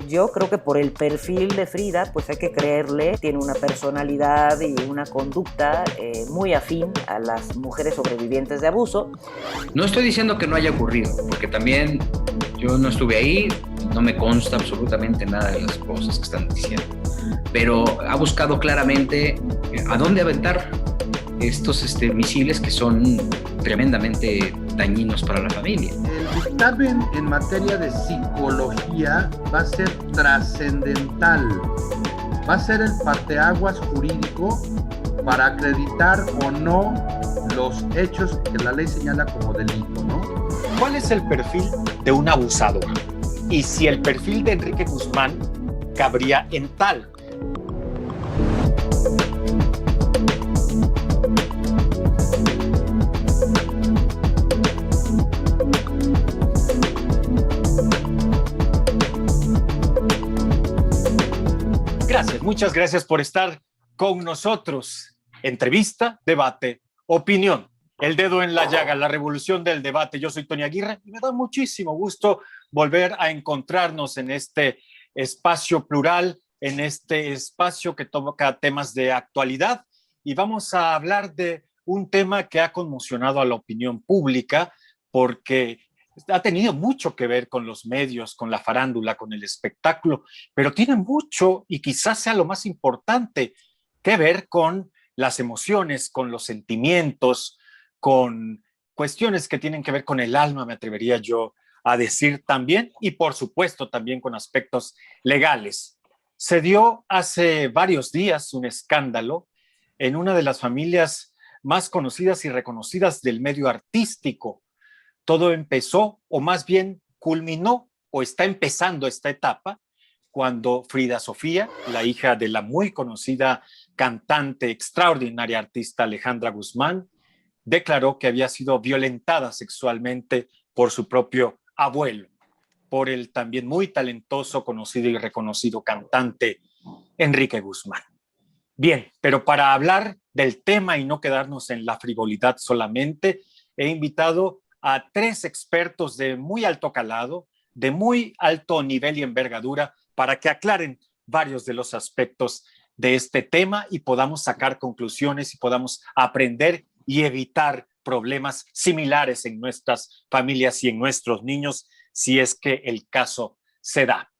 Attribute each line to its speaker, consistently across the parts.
Speaker 1: Yo creo que por el perfil de Frida, pues hay que creerle, tiene una personalidad y una conducta muy afín a las mujeres sobrevivientes de abuso.
Speaker 2: No estoy diciendo que no haya ocurrido, porque también yo no estuve ahí, no me consta absolutamente nada de las cosas que están diciendo, pero ha buscado claramente a dónde aventar estos misiles que son tremendamente dañinos para la familia.
Speaker 3: El dictamen en materia de psicología va a ser trascendental, va a ser el parteaguas jurídico para acreditar o no los hechos que la ley señala como delito, ¿no?
Speaker 4: ¿Cuál es el perfil de un abusador? Y si el perfil de Enrique Guzmán cabría en tal. Gracias, muchas gracias por estar con nosotros. Entrevista, debate, opinión. El dedo en la llaga, la revolución del debate. Yo soy Tony Aguirre y me da muchísimo gusto volver a encontrarnos en este espacio plural, en este espacio que toca temas de actualidad. Y vamos a hablar de un tema que ha conmocionado a la opinión pública porque ha tenido mucho que ver con los medios, con la farándula, con el espectáculo, pero tiene mucho, y quizás sea lo más importante, que ver con las emociones, con los sentimientos, con cuestiones que tienen que ver con el alma, me atrevería yo a decir también, y por supuesto también con aspectos legales. Se dio hace varios días un escándalo en una de las familias más conocidas y reconocidas del medio artístico. Todo empezó, o más bien culminó, o está empezando esta etapa, cuando Frida Sofía, la hija de la muy conocida cantante, extraordinaria artista Alejandra Guzmán, declaró que había sido violentada sexualmente por su propio abuelo, por el también muy talentoso, conocido y reconocido cantante Enrique Guzmán. Bien, pero para hablar del tema y no quedarnos en la frivolidad solamente, he invitado a tres expertos de muy alto calado, de muy alto nivel y envergadura, para que aclaren varios de los aspectos de este tema y podamos sacar conclusiones y podamos aprender y evitar problemas similares en nuestras familias y en nuestros niños, si es que el caso se da.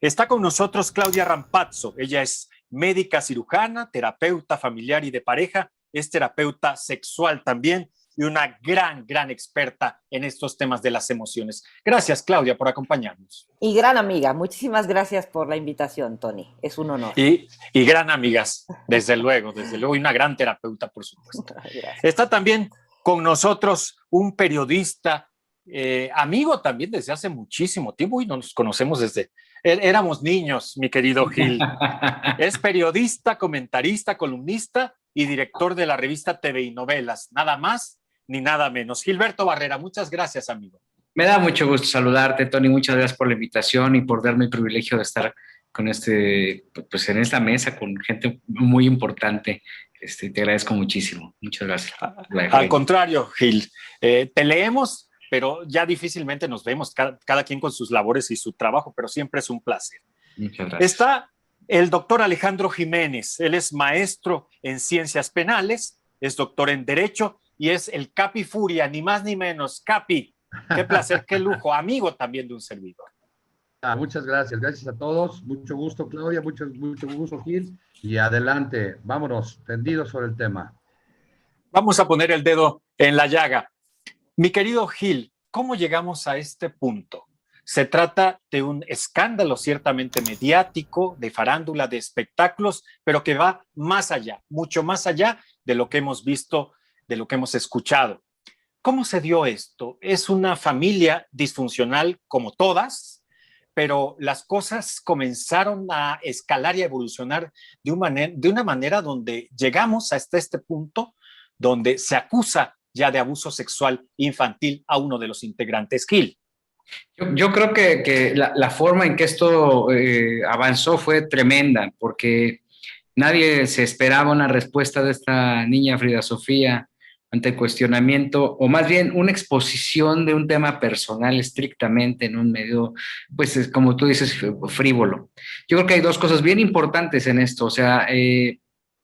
Speaker 4: Está con nosotros Claudia Rampazzo. Ella es médica cirujana, terapeuta familiar y de pareja, es terapeuta sexual también y una gran experta en estos temas de las emociones. Gracias, Claudia, por acompañarnos.
Speaker 1: Y gran amiga, muchísimas gracias por la invitación, Tony. Es un honor.
Speaker 4: Y gran amigas, desde luego, y una gran terapeuta, por supuesto.
Speaker 1: Gracias.
Speaker 4: Está también con nosotros un periodista, amigo también desde hace muchísimo tiempo y nos conocemos desde... Éramos niños, mi querido Gil. Es periodista, comentarista, columnista y director de la revista TV y Novelas. Nada más ni nada menos. Gilberto Barrera, muchas gracias, amigo.
Speaker 2: Me da mucho gusto saludarte, Tony. Muchas gracias por la invitación y por darme el privilegio de estar con pues en esta mesa con gente muy importante. Te agradezco muchísimo. Muchas gracias.
Speaker 4: Al contrario, Gil. Te leemos, pero ya difícilmente nos vemos, cada quien con sus labores y su trabajo, pero siempre es un placer.
Speaker 2: Muchas gracias.
Speaker 4: Está el doctor Alejandro Jiménez. Él es maestro en ciencias penales, es doctor en Derecho y es el Capi Furia, ni más ni menos. Capi, qué placer, qué lujo, amigo también de un servidor.
Speaker 3: Muchas gracias, gracias a todos. Mucho gusto, Claudia, mucho gusto, Gil. Y adelante, vámonos, tendidos sobre el tema.
Speaker 4: Vamos a poner el dedo en la llaga. Mi querido Gil, ¿cómo llegamos a este punto? Se trata de un escándalo ciertamente mediático, de farándula, de espectáculos, pero que va más allá, mucho más allá de lo que hemos visto, de lo que hemos escuchado. ¿Cómo se dio esto? Es una familia disfuncional como todas, pero las cosas comenzaron a escalar y a evolucionar de una manera donde llegamos hasta este punto donde se acusa ya de abuso sexual infantil a uno de los integrantes. Gil.
Speaker 2: Yo creo que la forma en que esto avanzó fue tremenda, porque nadie se esperaba una respuesta de esta niña Frida Sofía, ante el cuestionamiento, o más bien una exposición de un tema personal estrictamente en un medio, pues como tú dices, frívolo. Yo creo que hay dos cosas bien importantes en esto, o sea,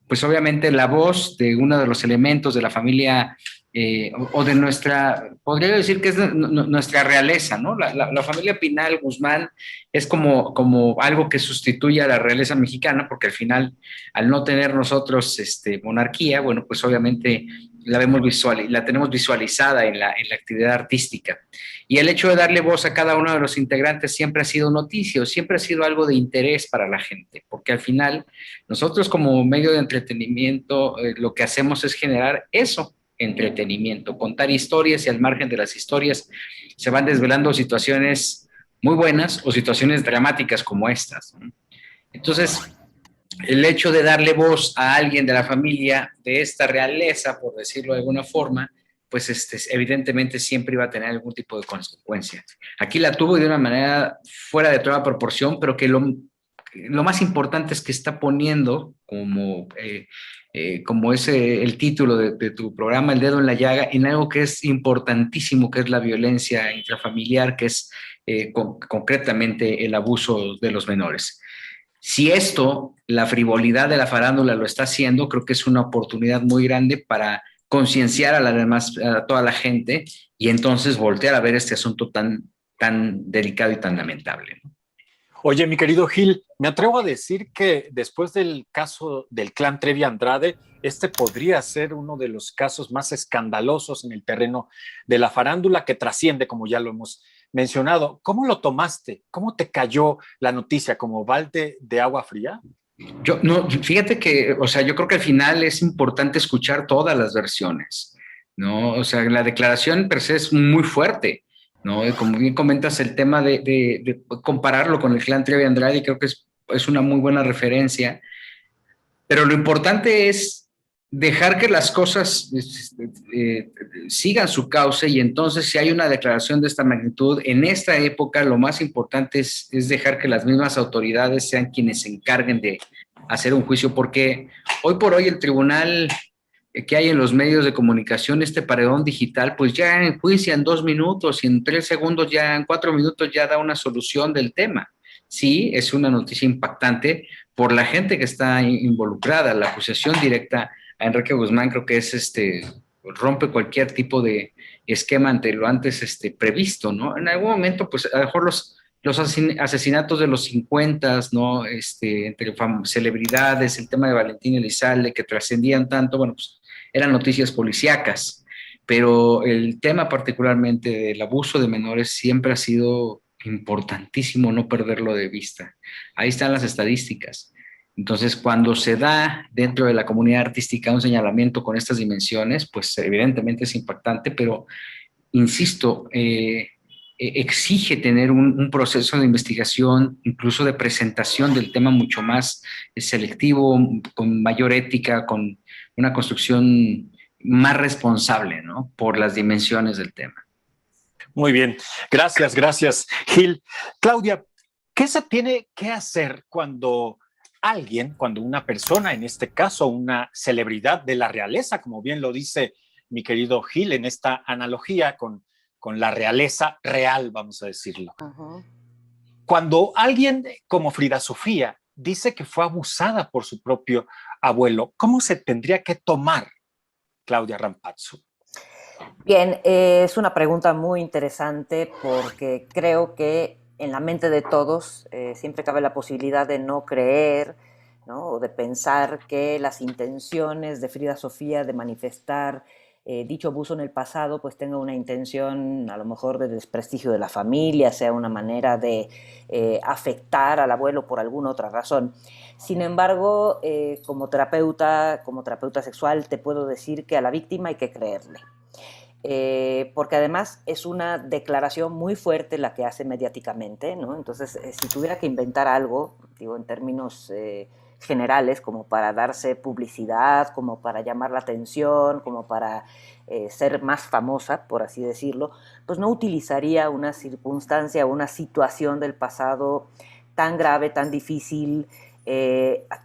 Speaker 2: pues obviamente la voz de uno de los elementos de la familia o de nuestra, podría decir que es nuestra realeza, ¿no? La familia Pinal Guzmán es como algo que sustituye a la realeza mexicana, porque al final, al no tener nosotros monarquía, bueno, pues obviamente la tenemos visualizada en la actividad artística. Y el hecho de darle voz a cada uno de los integrantes siempre ha sido noticia, siempre ha sido algo de interés para la gente, porque al final nosotros como medio de entretenimiento lo que hacemos es generar eso, entretenimiento, contar historias y al margen de las historias se van desvelando situaciones muy buenas o situaciones dramáticas como estas, ¿no? Entonces, el hecho de darle voz a alguien de la familia de esta realeza, por decirlo de alguna forma, pues evidentemente siempre iba a tener algún tipo de consecuencia. Aquí la tuvo de una manera fuera de toda proporción, pero que lo más importante es que está poniendo como es el título de tu programa, El Dedo en la Llaga, en algo que es importantísimo, que es la violencia intrafamiliar, que es concretamente el abuso de los menores. Si esto, la frivolidad de la farándula lo está haciendo, creo que es una oportunidad muy grande para concienciar a toda la gente y entonces voltear a ver este asunto tan delicado y tan lamentable, ¿no?
Speaker 4: Oye, mi querido Gil, me atrevo a decir que después del caso del clan Trevi Andrade, este podría ser uno de los casos más escandalosos en el terreno de la farándula que trasciende, como ya lo hemos mencionado. ¿Cómo lo tomaste? ¿Cómo te cayó la noticia? ¿Como balde de agua fría?
Speaker 2: No, fíjate que, o sea, yo creo que al final es importante escuchar todas las versiones, ¿no? O sea, la declaración per se es muy fuerte, ¿no? Y como bien comentas, el tema de compararlo con el clan Trevi Andrade, creo que es una muy buena referencia, pero lo importante es dejar que las cosas sigan su cauce y entonces si hay una declaración de esta magnitud, en esta época lo más importante es dejar que las mismas autoridades sean quienes se encarguen de hacer un juicio, porque hoy por hoy el tribunal que hay en los medios de comunicación, este paredón digital, pues ya enjuicia en 2 minutos y en 3 segundos, ya en 4 minutos ya da una solución del tema. Sí, es una noticia impactante por la gente que está involucrada. La acusación directa a Enrique Guzmán creo que es rompe cualquier tipo de esquema ante lo antes previsto, ¿no? En algún momento, pues a lo mejor los asesinatos de los 50, ¿no? Entre celebridades, el tema de Valentín Elizalde, que trascendían tanto, bueno, pues eran noticias policíacas, pero el tema particularmente del abuso de menores siempre ha sido importantísimo no perderlo de vista. Ahí están las estadísticas. Entonces, cuando se da dentro de la comunidad artística un señalamiento con estas dimensiones, pues evidentemente es impactante, pero insisto, exige tener un proceso de investigación, incluso de presentación del tema mucho más selectivo, con mayor ética, con una construcción más responsable, ¿no? Por las dimensiones del tema.
Speaker 4: Muy bien, gracias, Gil. Claudia, ¿qué se tiene que hacer cuando cuando una persona, en este caso una celebridad de la realeza, como bien lo dice mi querido Gil en esta analogía con la realeza real, vamos a decirlo?
Speaker 1: Ajá.
Speaker 4: Cuando alguien como Frida Sofía dice que fue abusada por su propio abuelo, ¿cómo se tendría que tomar, Claudia Rampazzo?
Speaker 1: Bien, es una pregunta muy interesante porque creo que en la mente de todos siempre cabe la posibilidad de no creer, ¿no? O de pensar que las intenciones de Frida Sofía de manifestar dicho abuso en el pasado pues tenga una intención a lo mejor de desprestigio de la familia, sea una manera de afectar al abuelo por alguna otra razón. Sin embargo, como terapeuta sexual te puedo decir que a la víctima hay que creerle. Porque además es una declaración muy fuerte la que hace mediáticamente, ¿no? Entonces, si tuviera que inventar algo, digo, en términos generales, como para darse publicidad, como para llamar la atención, como para ser más famosa, por así decirlo, pues no utilizaría una circunstancia o una situación del pasado tan grave, tan difícil,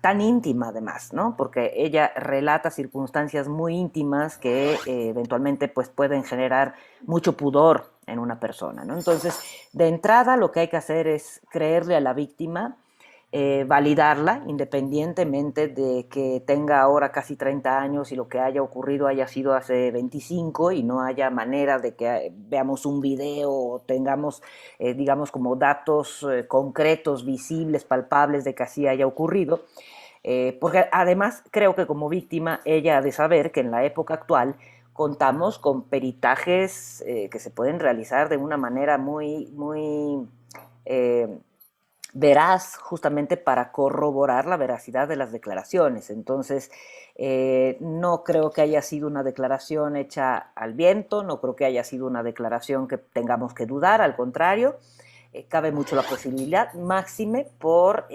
Speaker 1: tan íntima además, ¿no? Porque ella relata circunstancias muy íntimas que eventualmente pues, pueden generar mucho pudor en una persona, ¿no? Entonces, de entrada lo que hay que hacer es creerle a la víctima, validarla, independientemente de que tenga ahora casi 30 años y lo que haya ocurrido haya sido hace 25 y no haya manera de que veamos un video o tengamos, digamos, como datos concretos, visibles, palpables de que así haya ocurrido. Porque además creo que como víctima ella ha de saber que en la época actual contamos con peritajes que se pueden realizar de una manera muy eh, veraz, justamente para corroborar la veracidad de las declaraciones. Entonces, no creo que haya sido una declaración hecha al viento, no creo que haya sido una declaración que tengamos que dudar, al contrario, cabe mucho la posibilidad, máxime por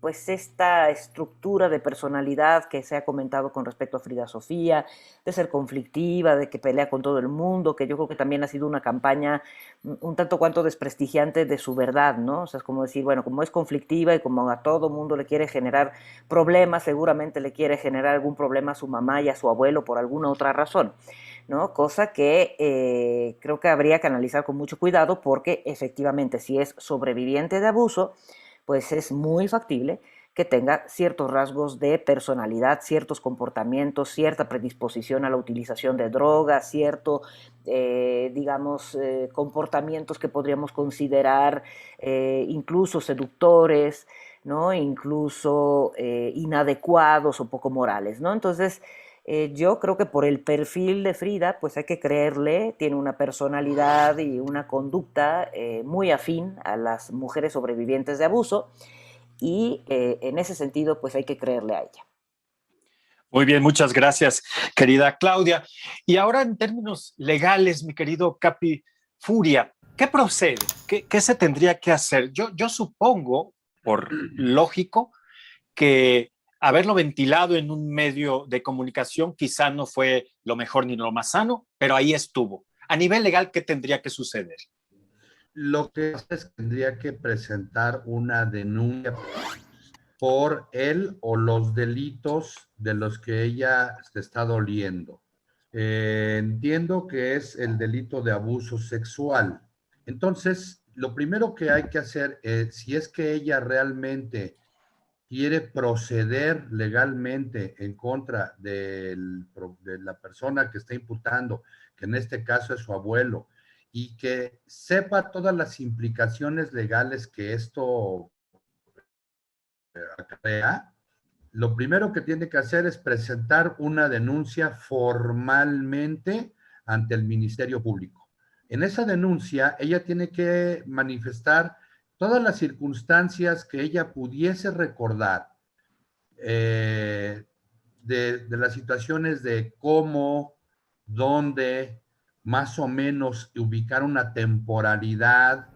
Speaker 1: pues esta estructura de personalidad que se ha comentado con respecto a Frida Sofía, de ser conflictiva, de que pelea con todo el mundo, que yo creo que también ha sido una campaña un tanto cuanto desprestigiante de su verdad, ¿no? O sea, es como decir, bueno, como es conflictiva y como a todo mundo le quiere generar problemas, seguramente le quiere generar algún problema a su mamá y a su abuelo por alguna otra razón, ¿no? Cosa que creo que habría que analizar con mucho cuidado porque efectivamente si es sobreviviente de abuso, pues es muy factible que tenga ciertos rasgos de personalidad, ciertos comportamientos, cierta predisposición a la utilización de drogas, cierto, digamos, comportamientos que podríamos considerar incluso seductores, ¿no? Incluso inadecuados o poco morales, ¿no? Entonces, yo creo que por el perfil de Frida, pues hay que creerle, tiene una personalidad y una conducta muy afín a las mujeres sobrevivientes de abuso y en ese sentido, pues hay que creerle a ella.
Speaker 4: Muy bien, muchas gracias, querida Claudia. Y ahora en términos legales, mi querido Capi Furia, ¿qué procede? ¿Qué se tendría que hacer? Yo supongo, por lógico, que haberlo ventilado en un medio de comunicación quizá no fue lo mejor ni lo más sano, pero ahí estuvo. A nivel legal, ¿qué tendría que suceder?
Speaker 3: Lo que es que tendría que presentar una denuncia por él o los delitos de los que ella se está doliendo. Entiendo que es el delito de abuso sexual. Entonces, lo primero que hay que hacer es, si es que ella realmente quiere proceder legalmente en contra de la persona que está imputando, que en este caso es su abuelo, y que sepa todas las implicaciones legales que esto crea, lo primero que tiene que hacer es presentar una denuncia formalmente ante el Ministerio Público. En esa denuncia, ella tiene que manifestar todas las circunstancias que ella pudiese recordar de las situaciones de cómo, dónde, más o menos ubicar una temporalidad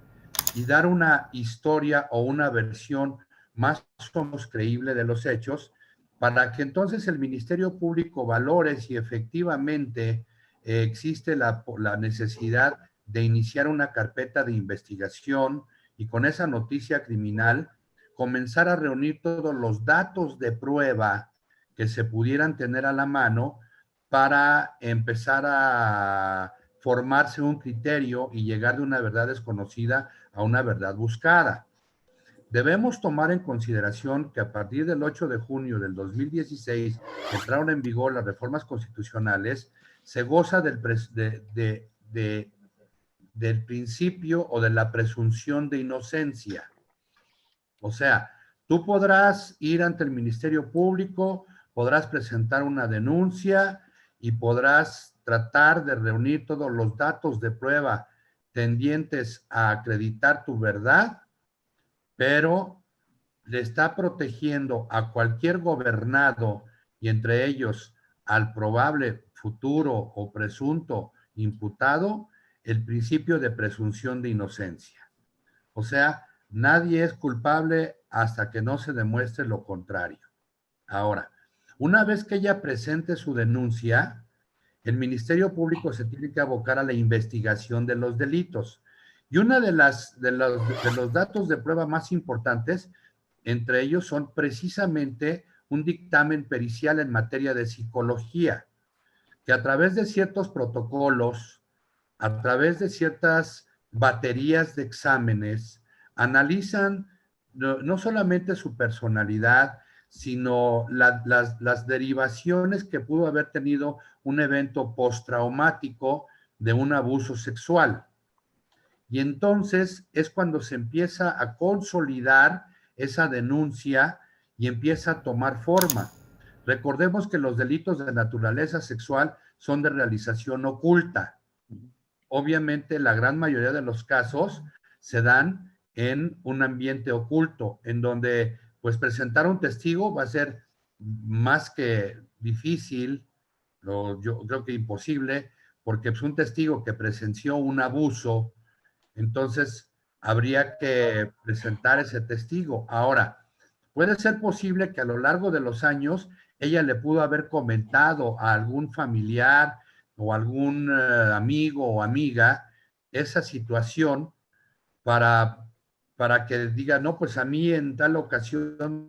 Speaker 3: y dar una historia o una versión más o menos creíble de los hechos, para que entonces el Ministerio Público valore si efectivamente existe la necesidad de iniciar una carpeta de investigación y con esa noticia criminal comenzar a reunir todos los datos de prueba que se pudieran tener a la mano para empezar a formarse un criterio y llegar de una verdad desconocida a una verdad buscada. Debemos tomar en consideración que a partir del 8 de junio del 2016, que entraron en vigor las reformas constitucionales, se goza del principio o de la presunción de inocencia. O sea, tú podrás ir ante el Ministerio Público, podrás presentar una denuncia y podrás tratar de reunir todos los datos de prueba tendientes a acreditar tu verdad, pero le está protegiendo a cualquier gobernado y entre ellos al probable futuro o presunto imputado el principio de presunción de inocencia. O sea, nadie es culpable hasta que no se demuestre lo contrario. Ahora, una vez que ella presente su denuncia, el Ministerio Público se tiene que abocar a la investigación de los delitos. Y una de los datos de prueba más importantes entre ellos son precisamente un dictamen pericial en materia de psicología, que a través de ciertos protocolos, a través de ciertas baterías de exámenes, analizan no solamente su personalidad, sino las derivaciones que pudo haber tenido un evento postraumático de un abuso sexual. Y entonces es cuando se empieza a consolidar esa denuncia y empieza a tomar forma. Recordemos que los delitos de naturaleza sexual son de realización oculta. Obviamente, la gran mayoría de los casos se dan en un ambiente oculto, en donde pues presentar un testigo va a ser más que difícil, yo creo que imposible, porque pues, un testigo que presenció un abuso, entonces habría que presentar ese testigo. Ahora, puede ser posible que a lo largo de los años ella le pudo haber comentado a algún familiar o algún amigo o amiga esa situación para que diga, no, pues a mí en tal ocasión,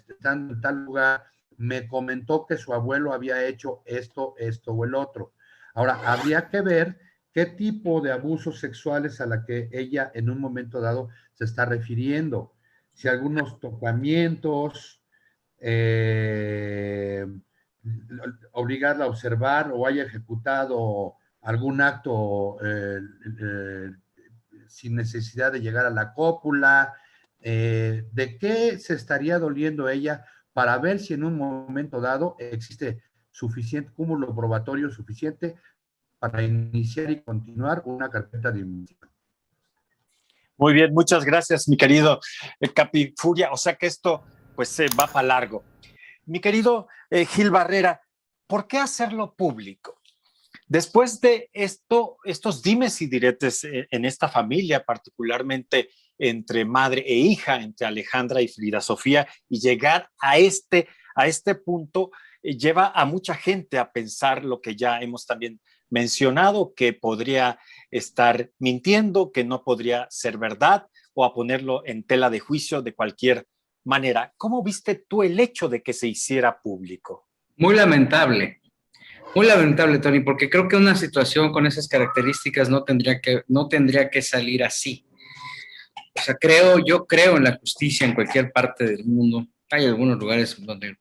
Speaker 3: estando en tal lugar, me comentó que su abuelo había hecho esto o el otro. Ahora, habría que ver qué tipo de abusos sexuales a la que ella en un momento dado se está refiriendo. Si algunos tocamientos, obligarla a observar o haya ejecutado algún acto sin necesidad de llegar a la cópula, de qué se estaría doliendo ella para ver si en un momento dado existe suficiente cúmulo probatorio suficiente para iniciar y continuar una carpeta de investigación.
Speaker 4: Muy bien, muchas gracias, mi querido Capi Furia. O sea que esto pues va para largo. Mi querido Gil Barrera, ¿por qué hacerlo público? Después de estos dimes y diretes en esta familia, particularmente entre madre e hija, entre Alejandra y Frida Sofía, y llegar a este punto lleva a mucha gente a pensar lo que ya hemos también mencionado, que podría estar mintiendo, que no podría ser verdad, o a ponerlo en tela de juicio de cualquier manera. ¿Cómo viste tú el hecho de que se hiciera público?
Speaker 2: Muy lamentable, Tony, porque creo que una situación con esas características no tendría que salir así. O sea, yo creo en la justicia en cualquier parte del mundo. Hay algunos lugares donde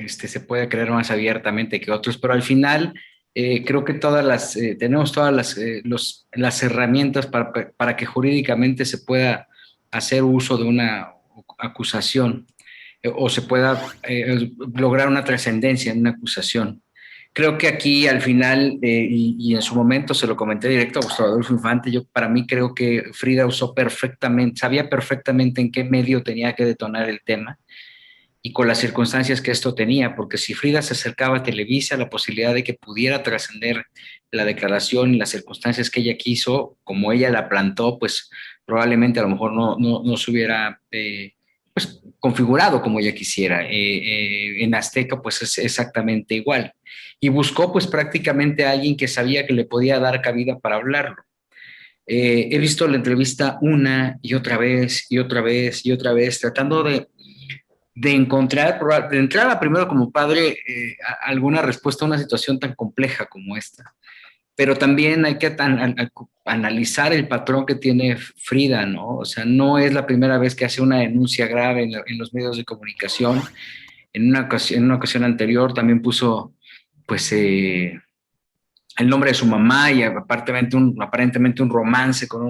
Speaker 2: se puede creer más abiertamente que otros, pero al final creo que tenemos todas las herramientas para que jurídicamente se pueda hacer uso de una acusación o se pueda lograr una trascendencia en una acusación. Creo que aquí al final, y en su momento se lo comenté directo a Gustavo Adolfo Infante, para mí creo que Frida sabía perfectamente en qué medio tenía que detonar el tema y con las circunstancias que esto tenía, porque si Frida se acercaba a Televisa, la posibilidad de que pudiera trascender la declaración y las circunstancias que ella quiso, como ella la plantó, pues probablemente a lo mejor no se hubiera pues, configurado como ella quisiera. En Azteca pues es exactamente igual. Y buscó pues prácticamente a alguien que sabía que le podía dar cabida para hablarlo. He visto la entrevista una y otra vez, tratando de encontrar, de entrada primero como padre, alguna respuesta a una situación tan compleja como esta. Pero también hay que analizar el patrón que tiene Frida, ¿no? O sea, no es la primera vez que hace una denuncia grave en los medios de comunicación. En una ocasión anterior también puso, pues, el nombre de su mamá y aparentemente un romance con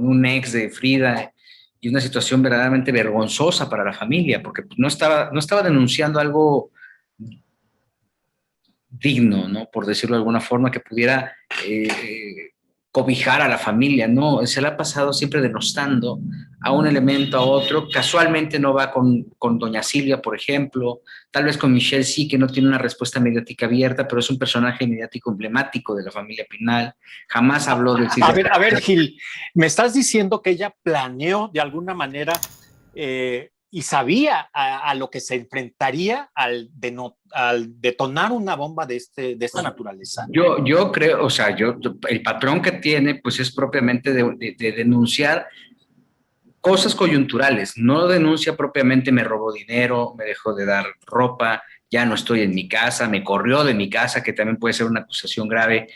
Speaker 2: un ex de Frida, y una situación verdaderamente vergonzosa para la familia, porque no estaba denunciando algo digno, ¿no? Por decirlo de alguna forma, que pudiera cobijar a la familia, ¿no? Se le ha pasado siempre denostando a un elemento, a otro. Casualmente no va con doña Silvia, por ejemplo, tal vez con Michelle sí, que no tiene una respuesta mediática abierta, pero es un personaje mediático emblemático de la familia Pinal. Jamás habló del
Speaker 4: Silvia. A ver, Gil, me estás diciendo que ella planeó de alguna manera y sabía a lo que se enfrentaría al detonar una bomba de esta naturaleza.
Speaker 2: Yo creo, o sea, el patrón que tiene, pues es propiamente de denunciar cosas coyunturales, no denuncia propiamente me robó dinero, me dejó de dar ropa, ya no estoy en mi casa, me corrió de mi casa, que también puede ser una acusación grave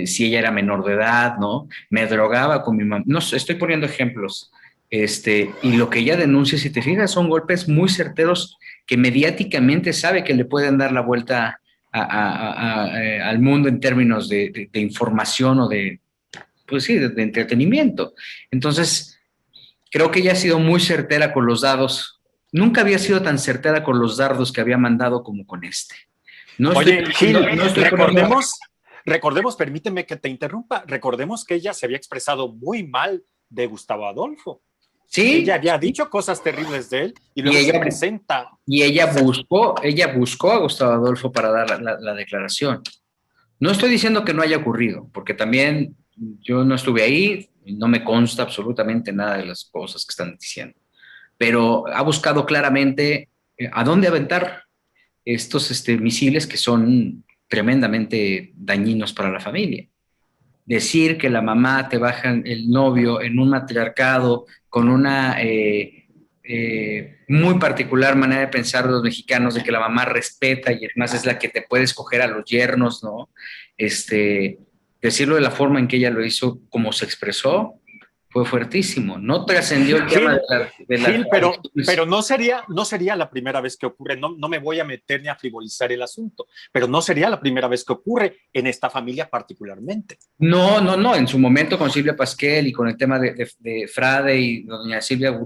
Speaker 2: si ella era menor de edad, ¿no? Me drogaba con mi mamá. No sé, estoy poniendo ejemplos. Y lo que ella denuncia, si te fijas, son golpes muy certeros que mediáticamente sabe que le pueden dar la vuelta al mundo en términos de información o pues sí, de entretenimiento. Entonces, creo que ella ha sido muy certera con los dados. Nunca había sido tan certera con los dardos que había mandado como con este.
Speaker 4: Oye, Gil,
Speaker 2: no estoy poniendo...
Speaker 4: recordemos, permíteme que te interrumpa, recordemos que ella se había expresado muy mal de Gustavo Adolfo.
Speaker 2: Sí.
Speaker 4: Ella había dicho cosas terribles de él y luego se presenta.
Speaker 2: Y ella buscó a Gustavo Adolfo para dar la declaración. No estoy diciendo que no haya ocurrido, porque también yo no estuve ahí y no me consta absolutamente nada de las cosas que están diciendo. Pero ha buscado claramente a dónde aventar estos misiles que son tremendamente dañinos para la familia. Decir que la mamá te baja el novio en un matriarcado con una muy particular manera de pensar de los mexicanos, de que la mamá respeta y además es la que te puede escoger a los yernos, ¿no? Decirlo de la forma en que ella lo hizo, como se expresó, fue fuertísimo. No trascendió el tema de la
Speaker 4: Gil, pero no sería la primera vez que ocurre. No me voy a meter ni a frivolizar el asunto, pero no sería la primera vez que ocurre en esta familia particularmente.
Speaker 2: No. En su momento con Silvia Pasquel y con el tema de Frade y doña Silvia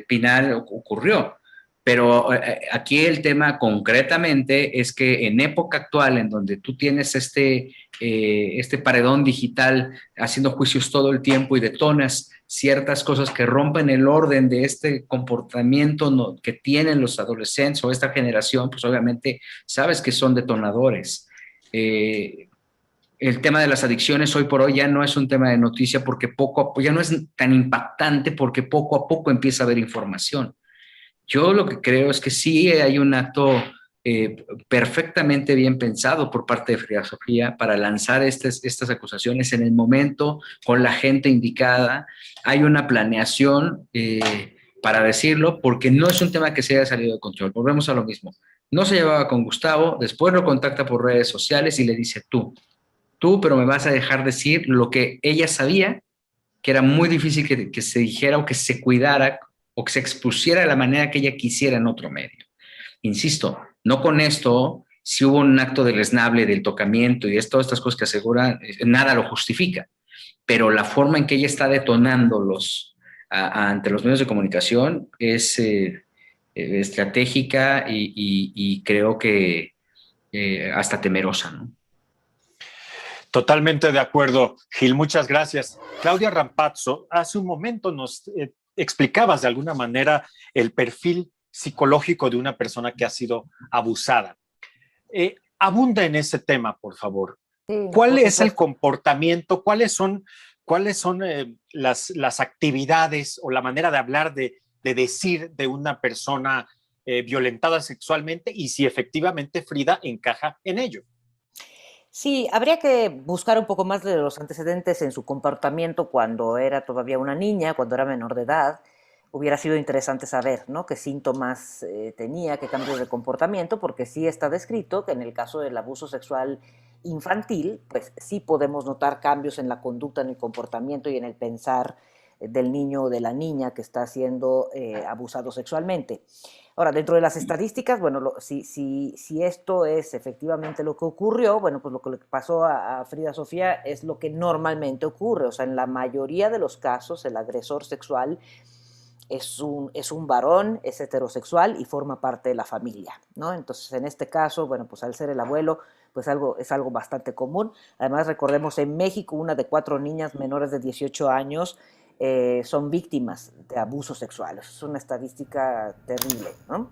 Speaker 2: Pinal ocurrió. Pero aquí el tema concretamente es que en época actual, en donde tú tienes este paredón digital haciendo juicios todo el tiempo y detonas ciertas cosas que rompen el orden de este comportamiento que tienen los adolescentes o esta generación, pues obviamente sabes que son detonadores. El tema de las adicciones hoy por hoy ya no es un tema de noticia porque ya no es tan impactante porque poco a poco empieza a haber información. Yo lo que creo es que sí hay un acto perfectamente bien pensado por parte de Frida Sofía para lanzar estas acusaciones en el momento, con la gente indicada. Hay una planeación para decirlo, porque no es un tema que se haya salido de control. Volvemos a lo mismo. No se llevaba con Gustavo, después lo contacta por redes sociales y le dice tú, pero me vas a dejar decir lo que ella sabía, que era muy difícil que se dijera o que se cuidara o que se expusiera de la manera que ella quisiera en otro medio. Insisto, no con esto, si hubo un acto deleznable del tocamiento y todas estas cosas que aseguran, nada lo justifica, pero la forma en que ella está detonando ante los medios de comunicación es estratégica y creo que hasta temerosa, ¿no?
Speaker 4: Totalmente de acuerdo, Gil, muchas gracias. Claudia Rampazzo, hace un momento nos explicabas de alguna manera el perfil psicológico de una persona que ha sido abusada. Abunda en ese tema, por favor. Sí, ¿cuál es el comportamiento? ¿Cuáles son las actividades o la manera de hablar, de decir de una persona violentada sexualmente y si efectivamente Frida encaja en ello?
Speaker 1: Sí, habría que buscar un poco más de los antecedentes en su comportamiento cuando era todavía una niña, cuando era menor de edad. Hubiera sido interesante saber, ¿no?, qué síntomas tenía, qué cambios de comportamiento, porque sí está descrito que en el caso del abuso sexual infantil, pues sí podemos notar cambios en la conducta, en el comportamiento y en el pensar del niño o de la niña que está siendo abusado sexualmente. Ahora, dentro de las estadísticas, bueno, si esto es efectivamente lo que ocurrió, bueno, pues lo que le pasó a Frida Sofía es lo que normalmente ocurre. O sea, en la mayoría de los casos, el agresor sexual es un varón, es heterosexual y forma parte de la familia, ¿no? Entonces, en este caso, bueno, pues al ser el abuelo, pues es algo bastante común. Además, recordemos, en México, 1 de 4 niñas menores de 18 años son víctimas de abuso sexual. Es una estadística terrible, ¿no?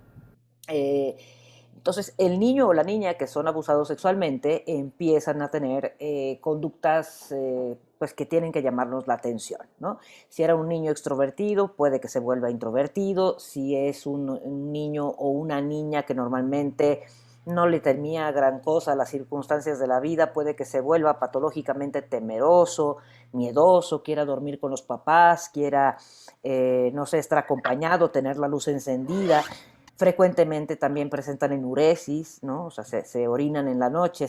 Speaker 1: Entonces, el niño o la niña que son abusados sexualmente empiezan a tener conductas pues que tienen que llamarnos la atención, ¿no? Si era un niño extrovertido, puede que se vuelva introvertido. Si es un niño o una niña que normalmente no le temía gran cosa a las circunstancias de la vida, puede que se vuelva patológicamente temeroso, miedoso, quiera dormir con los papás, quiera, no sé, estar acompañado, tener la luz encendida. Frecuentemente también presentan enuresis, ¿no? O sea, se orinan en la noche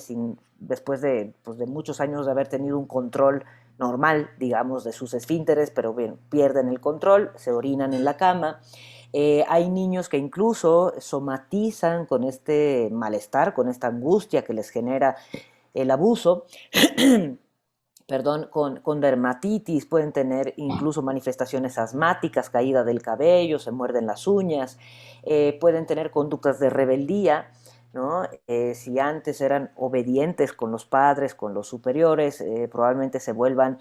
Speaker 1: después de, pues, de muchos años de haber tenido un control normal, digamos, de sus esfínteres, pero bien, pierden el control, se orinan en la cama. Hay niños que incluso somatizan con este malestar, con esta angustia que les genera el abuso, perdón, con dermatitis, pueden tener incluso manifestaciones asmáticas, caída del cabello, se muerden las uñas, pueden tener conductas de rebeldía, ¿no? Si antes eran obedientes con los padres, con los superiores, probablemente se vuelvan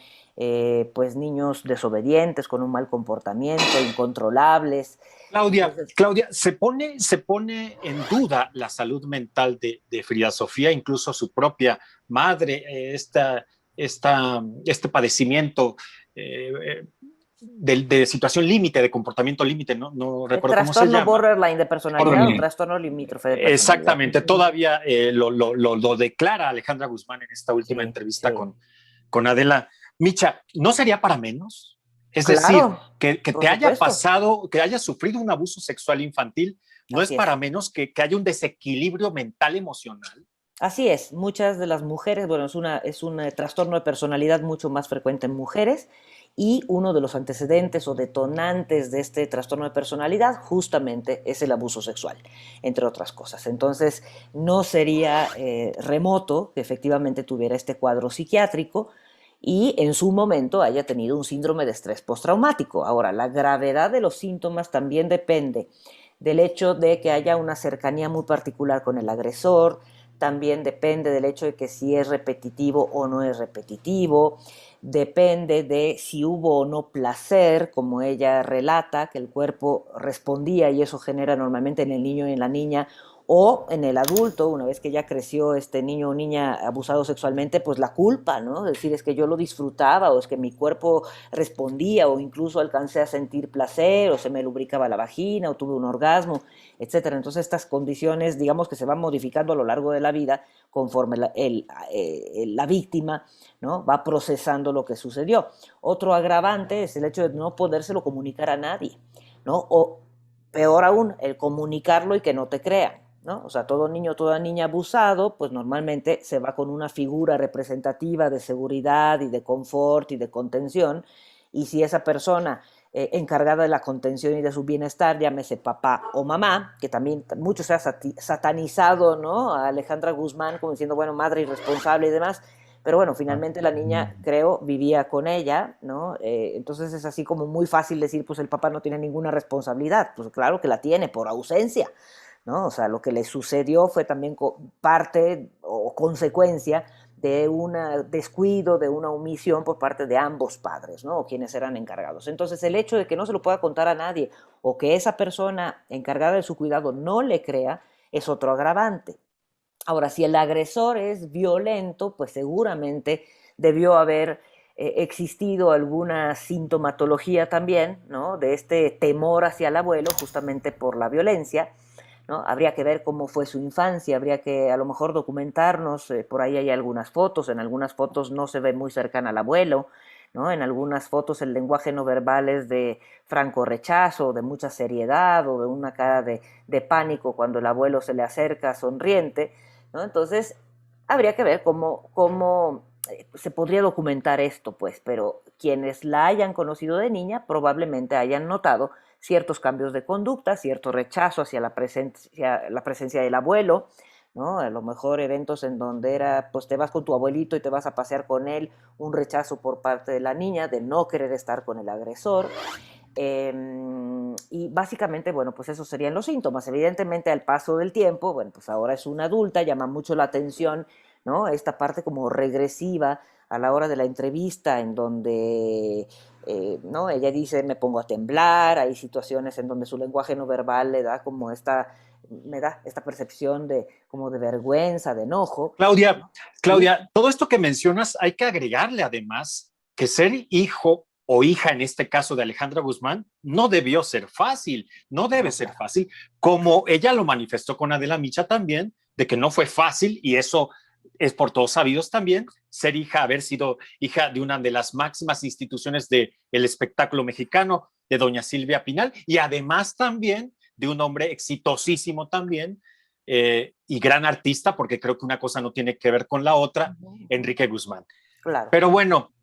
Speaker 1: pues niños desobedientes, con un mal comportamiento, incontrolables.
Speaker 4: Claudia, se pone en duda la salud mental de Frida Sofía, incluso su propia madre, este padecimiento de situación límite, de comportamiento límite, no recuerdo cómo se llama.
Speaker 1: Trastorno borderline de personalidad o trastorno limítrofe de personalidad.
Speaker 4: Exactamente, todavía lo declara Alejandra Guzmán en esta última entrevista con Adela Micha. ¿No sería para menos? Es decir, que te haya pasado, que hayas sufrido un abuso sexual infantil, no es para menos que haya un desequilibrio mental emocional.
Speaker 1: Así es, muchas de las mujeres, bueno, es un trastorno de personalidad mucho más frecuente en mujeres, y uno de los antecedentes o detonantes de este trastorno de personalidad justamente es el abuso sexual, entre otras cosas. Entonces, no sería remoto que efectivamente tuviera este cuadro psiquiátrico y en su momento haya tenido un síndrome de estrés postraumático. Ahora, la gravedad de los síntomas también depende del hecho de que haya una cercanía muy particular con el agresor, también depende del hecho de que si es repetitivo o no es repetitivo, depende de si hubo o no placer, como ella relata, que el cuerpo respondía y eso genera normalmente en el niño y en la niña, o en el adulto, una vez que ya creció este niño o niña abusado sexualmente, pues la culpa, ¿no? Es decir, es que yo lo disfrutaba, o es que mi cuerpo respondía, o incluso alcancé a sentir placer, o se me lubricaba la vagina, o tuve un orgasmo, etcétera. Entonces estas condiciones, digamos que se van modificando a lo largo de la vida conforme la víctima, ¿no?, va procesando lo que sucedió. Otro agravante es el hecho de no podérselo comunicar a nadie, ¿no? O peor aún, el comunicarlo y que no te crean, ¿no? O sea, todo niño, toda niña abusado, pues normalmente se va con una figura representativa de seguridad y de confort y de contención, y si esa persona encargada de la contención y de su bienestar, llámese papá o mamá, que también mucho se ha satanizado, ¿no?, a Alejandra Guzmán como diciendo, bueno, madre irresponsable y demás, pero bueno, finalmente la niña, creo, vivía con ella, ¿no? Entonces es así como muy fácil decir, pues el papá no tiene ninguna responsabilidad. Pues claro que la tiene, por ausencia, ¿no? O sea, lo que le sucedió fue también parte o consecuencia de un descuido, de una omisión por parte de ambos padres, ¿no?, o quienes eran encargados. Entonces, el hecho de que no se lo pueda contar a nadie o que esa persona encargada de su cuidado no le crea es otro agravante. Ahora, si el agresor es violento, pues seguramente debió haber existido alguna sintomatología también, ¿no?, de este temor hacia el abuelo justamente por la violencia, ¿no? Habría que ver cómo fue su infancia, habría que a lo mejor documentarnos, por ahí hay algunas fotos, en algunas fotos no se ve muy cercana al abuelo, ¿no? En algunas fotos el lenguaje no verbal es de franco rechazo, de mucha seriedad o de una cara de pánico cuando el abuelo se le acerca sonriente, ¿no? Entonces, habría que ver cómo se podría documentar esto, pues, pero quienes la hayan conocido de niña probablemente hayan notado ciertos cambios de conducta, cierto rechazo hacia la presencia del abuelo, ¿no? A lo mejor eventos en donde era, pues te vas con tu abuelito y te vas a pasear con él, un rechazo por parte de la niña de no querer estar con el agresor. Y básicamente, bueno, pues esos serían los síntomas. Evidentemente, al paso del tiempo, bueno, pues ahora es una adulta, llama mucho la atención, ¿no?, esta parte como regresiva a la hora de la entrevista en donde, ¿no?, ella dice, me pongo a temblar, hay situaciones en donde su lenguaje no verbal me da esta percepción como de vergüenza, de enojo.
Speaker 4: Claudia, todo esto que mencionas hay que agregarle además que ser hijo o hija, en este caso de Alejandra Guzmán, no debió ser fácil, no debe ser fácil, como ella lo manifestó con Adela Micha también, de que no fue fácil y eso es por todos sabidos también haber sido hija de una de las máximas instituciones del espectáculo mexicano, de doña Silvia Pinal, y además también de un hombre exitosísimo también, y gran artista, porque creo que una cosa no tiene que ver con la otra, Enrique Guzmán.
Speaker 1: Claro.
Speaker 4: Pero bueno,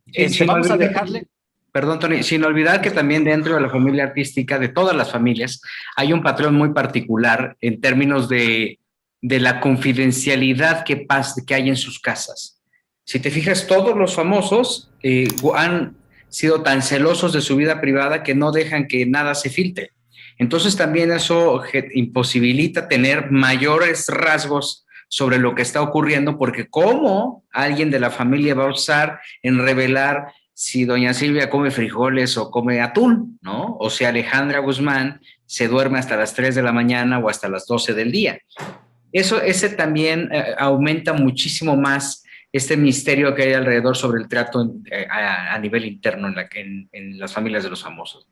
Speaker 4: vamos a dejarle...
Speaker 2: Perdón, Tony, sin olvidar que también dentro de la familia artística, de todas las familias, hay un patrón muy particular en términos de la confidencialidad que hay en sus casas. Si te fijas, todos los famosos han sido tan celosos de su vida privada que no dejan que nada se filtre. Entonces también eso imposibilita tener mayores rasgos sobre lo que está ocurriendo, porque ¿cómo alguien de la familia va a osar en revelar si doña Silvia come frijoles o come atún, ¿no? O si Alejandra Guzmán se duerme hasta las 3 de la mañana o hasta las 12 del día. Ese también aumenta muchísimo más este misterio que hay alrededor sobre el trato a nivel interno en las familias de los famosos.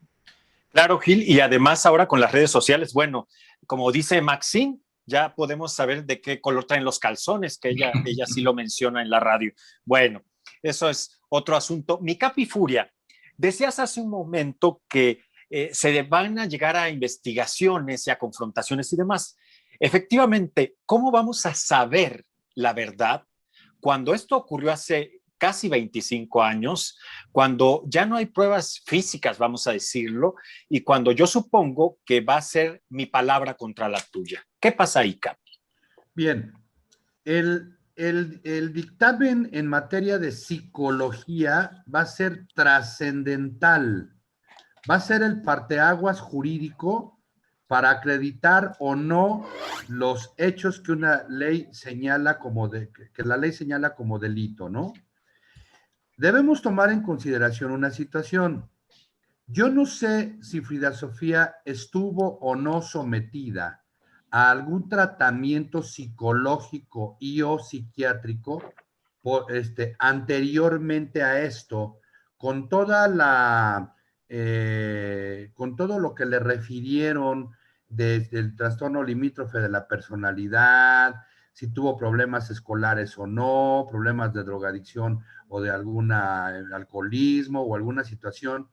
Speaker 4: Claro, Gil, y además ahora con las redes sociales, bueno, como dice Maxine, ya podemos saber de qué color traen los calzones, que ella sí lo menciona en la radio. Bueno, eso es otro asunto. Mi Capi Furia, decías hace un momento que se van a llegar a investigaciones y a confrontaciones y demás. Efectivamente, ¿cómo vamos a saber la verdad cuando esto ocurrió hace casi 25 años, cuando ya no hay pruebas físicas, vamos a decirlo, y cuando yo supongo que va a ser mi palabra contra la tuya? ¿Qué pasa ahí, Capi?
Speaker 3: Bien, el dictamen en materia de psicología va a ser trascendental, va a ser el parteaguas jurídico para acreditar o no los hechos que una ley señala que la ley señala como delito, ¿no? Debemos tomar en consideración una situación. Yo no sé si Frida Sofía estuvo o no sometida a algún tratamiento psicológico y o psiquiátrico anteriormente a esto, con toda con todo lo que le refirieron desde el trastorno limítrofe de la personalidad, si tuvo problemas escolares o no, problemas de drogadicción o de alcoholismo o alguna situación.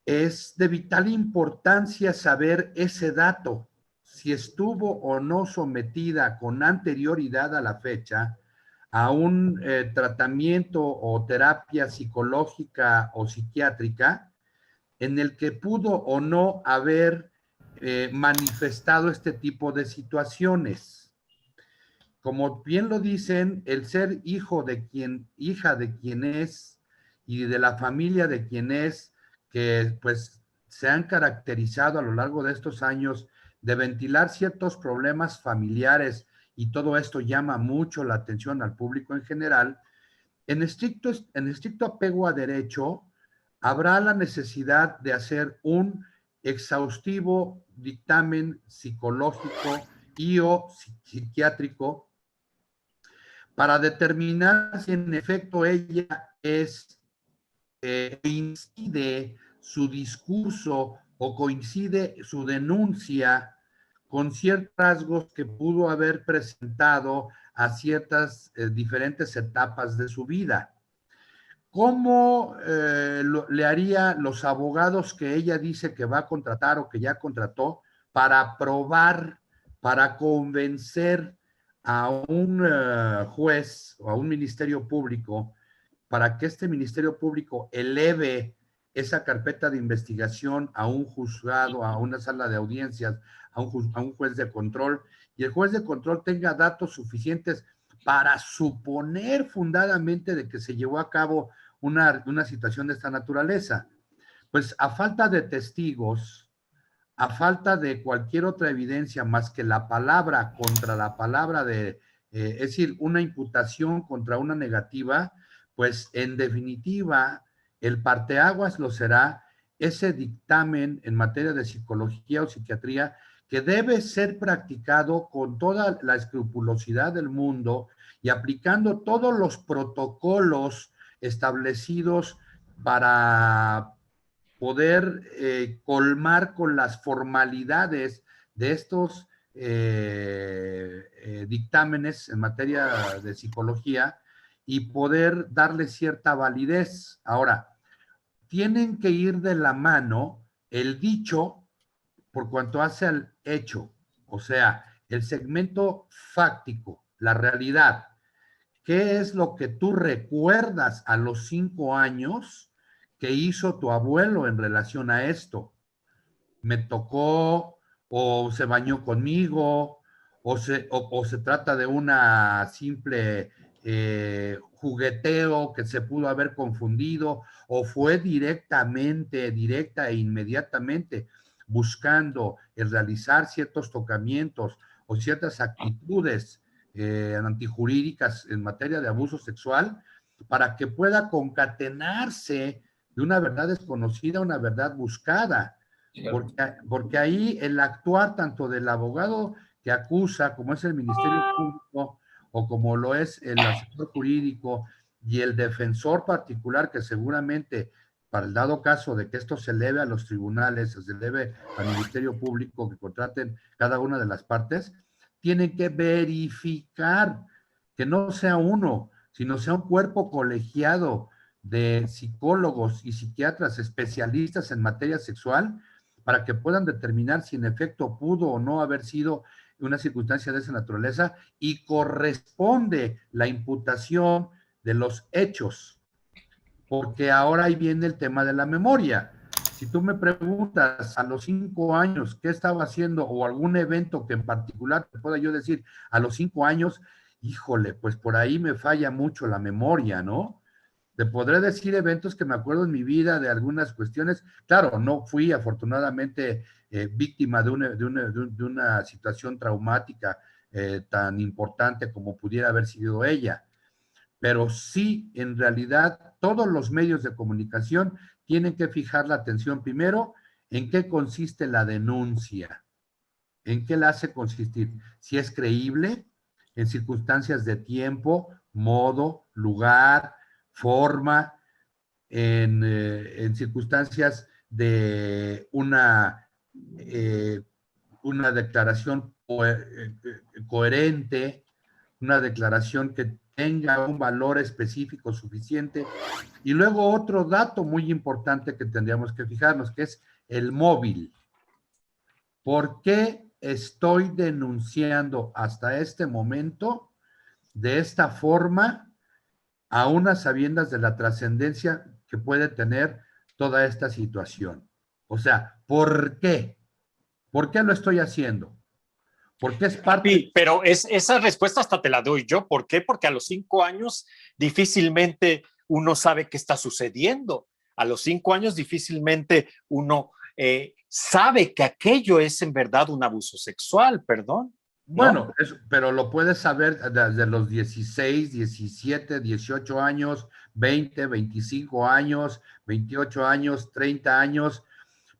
Speaker 3: Es de vital importancia saber ese dato, si estuvo o no sometida con anterioridad a la fecha a un tratamiento o terapia psicológica o psiquiátrica en el que pudo o no haber manifestado este tipo de situaciones. Como bien lo dicen, el ser hija de quien es y de la familia de quien es, que pues se han caracterizado a lo largo de estos años de ventilar ciertos problemas familiares, y todo esto llama mucho la atención al público en general. En estricto apego a derecho, habrá la necesidad de hacer un exhaustivo dictamen psicológico y o psiquiátrico para determinar si en efecto ella coincide su discurso o coincide su denuncia con ciertos rasgos que pudo haber presentado a ciertas diferentes etapas de su vida. ¿Cómo le haría los abogados que ella dice que va a contratar o que ya contrató para probar, para convencer a un juez o a un ministerio público, para que este ministerio público eleve esa carpeta de investigación a un juzgado, a una sala de audiencias, a un juez de control, y el juez de control tenga datos suficientes para suponer fundadamente de que se llevó a cabo una situación de esta naturaleza? Pues a falta de testigos, a falta de cualquier otra evidencia más que la palabra contra la palabra es decir, una imputación contra una negativa, pues en definitiva el parteaguas lo será ese dictamen en materia de psicología o psiquiatría, que debe ser practicado con toda la escrupulosidad del mundo y aplicando todos los protocolos establecidos para poder colmar con las formalidades de estos dictámenes en materia de psicología y poder darle cierta validez. Ahora, tienen que ir de la mano el dicho por cuanto hace al hecho, o sea, el segmento fáctico, la realidad. ¿Qué es lo que tú recuerdas a los 5 años que hizo tu abuelo en relación a esto? ¿Me tocó o se bañó conmigo o se trata de una simple jugueteo que se pudo haber confundido o fue directa e inmediatamente buscando el realizar ciertos tocamientos o ciertas actitudes antijurídicas en materia de abuso sexual para que pueda concatenarse de una verdad desconocida a una verdad buscada? Porque ahí el actuar tanto del abogado que acusa, como es el Ministerio Público, o como lo es el asesor jurídico y el defensor particular, que seguramente, para el dado caso de que esto se eleve a los tribunales, se eleve al Ministerio Público, que contraten cada una de las partes, tienen que verificar que no sea uno, sino sea un cuerpo colegiado de psicólogos y psiquiatras especialistas en materia sexual, para que puedan determinar si en efecto pudo o no haber sido una circunstancia de esa naturaleza y corresponde la imputación de los hechos. Porque ahora ahí viene el tema de la memoria. Si tú me preguntas a los 5 años qué estaba haciendo o algún evento que en particular te pueda yo decir a los 5 años, híjole, pues por ahí me falla mucho la memoria, ¿no? Te podré decir eventos que me acuerdo en mi vida de algunas cuestiones. Claro, no fui afortunadamente víctima de una situación traumática tan importante como pudiera haber sido ella, pero sí, en realidad, todos los medios de comunicación tienen que fijar la atención primero en qué consiste la denuncia, en qué la hace consistir, si es creíble, en circunstancias de tiempo, modo, lugar, forma, en circunstancias de una declaración coherente, una declaración que tenga un valor específico suficiente. Y luego otro dato muy importante que tendríamos que fijarnos, que es el móvil. ¿Por qué estoy denunciando hasta este momento de esta forma, a unas sabiendas de la trascendencia que puede tener toda esta situación? O sea, ¿por qué? ¿Por qué lo estoy haciendo? Porque es parte...
Speaker 4: Sí, pero esa respuesta hasta te la doy yo. ¿Por qué? Porque a los 5 años difícilmente uno sabe qué está sucediendo. A los 5 años difícilmente uno sabe que aquello es en verdad un abuso sexual, perdón.
Speaker 3: Bueno, ¿no? Pero lo puedes saber desde los 16, 17, 18 años, 20, 25 años, 28 años, 30 años.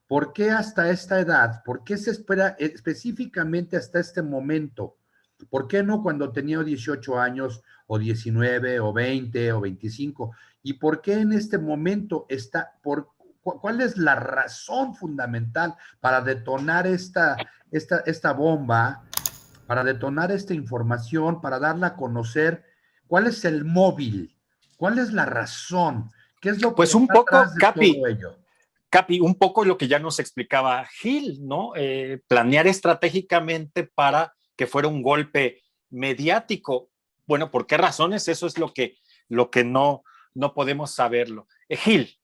Speaker 3: ¿Por qué hasta esta edad? ¿Por qué se espera específicamente hasta este momento? ¿Por qué no cuando tenía 18 años o 19 o 20 o 25? ¿Y por qué en este momento está? ¿Cuál es la razón fundamental para detonar esta bomba, para detonar esta información, para darla a conocer? ¿Cuál es el móvil? ¿Cuál es la razón? ¿Qué es lo que
Speaker 4: pues un
Speaker 3: está
Speaker 4: poco,
Speaker 3: atrás de
Speaker 4: Capi,
Speaker 3: todo ello?
Speaker 4: Capi, un poco lo que ya nos explicaba Gil, ¿no? Planear estratégicamente para que fuera un golpe mediático. Bueno, ¿por qué razones? Eso es lo que no podemos saberlo. Gil.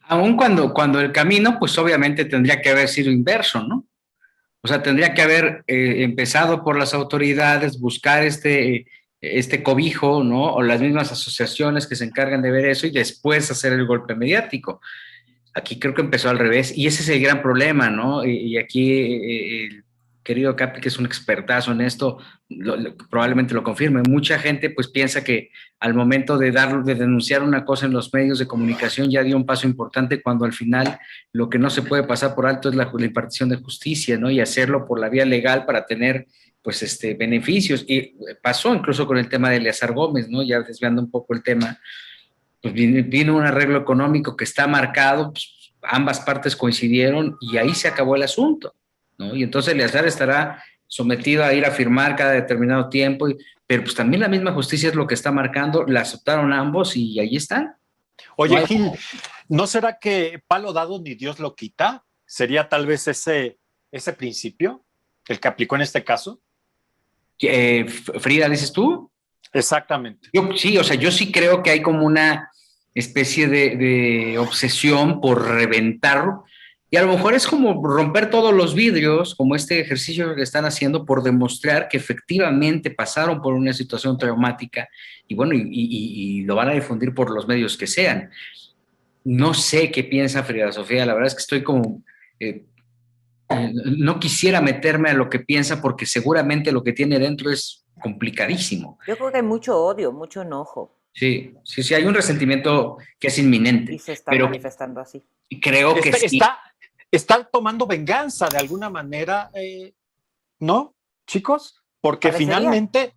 Speaker 2: Aún cuando el camino, pues obviamente tendría que haber sido inverso, ¿no? O sea, tendría que haber empezado por las autoridades, buscar este cobijo, ¿no? O las mismas asociaciones que se encargan de ver eso y después hacer el golpe mediático. Aquí creo que empezó al revés y ese es el gran problema, ¿no? Y aquí el querido Capi, que es un expertazo en esto, probablemente lo confirme. Mucha gente pues piensa que al momento de denunciar una cosa en los medios de comunicación ya dio un paso importante, cuando al final lo que no se puede pasar por alto es la impartición de justicia, ¿no? Y hacerlo por la vía legal para tener pues beneficios. Y pasó incluso con el tema de Eleazar Gómez, ¿no? Ya desviando un poco el tema, pues vino un arreglo económico que está marcado, pues ambas partes coincidieron y ahí se acabó el asunto, ¿no? Y entonces Eleazar estará sometido a ir a firmar cada determinado tiempo, pero pues también la misma justicia es lo que está marcando, la aceptaron ambos y ahí están.
Speaker 4: Oye,
Speaker 2: No,
Speaker 4: Gil, ¿no será que palo dado ni Dios lo quita? ¿Sería tal vez ese principio el que aplicó en este caso?
Speaker 2: Frida, ¿dices tú?
Speaker 4: Exactamente.
Speaker 2: Sí, o sea, yo sí creo que hay como una especie de obsesión por reventarlo, y a lo mejor es como romper todos los vidrios, como este ejercicio que están haciendo por demostrar que efectivamente pasaron por una situación traumática, y bueno, y lo van a difundir por los medios que sean. No sé qué piensa Frida Sofía, la verdad es que estoy como... no quisiera meterme a lo que piensa porque seguramente lo que tiene dentro es complicadísimo.
Speaker 1: Yo creo que hay mucho odio, mucho enojo.
Speaker 2: Sí, hay un resentimiento que es inminente.
Speaker 1: Y se está
Speaker 2: pero
Speaker 1: manifestando así.
Speaker 2: Creo que sí.
Speaker 4: Está tomando venganza de alguna manera, ¿no, chicos? Porque
Speaker 1: Parecería.
Speaker 4: finalmente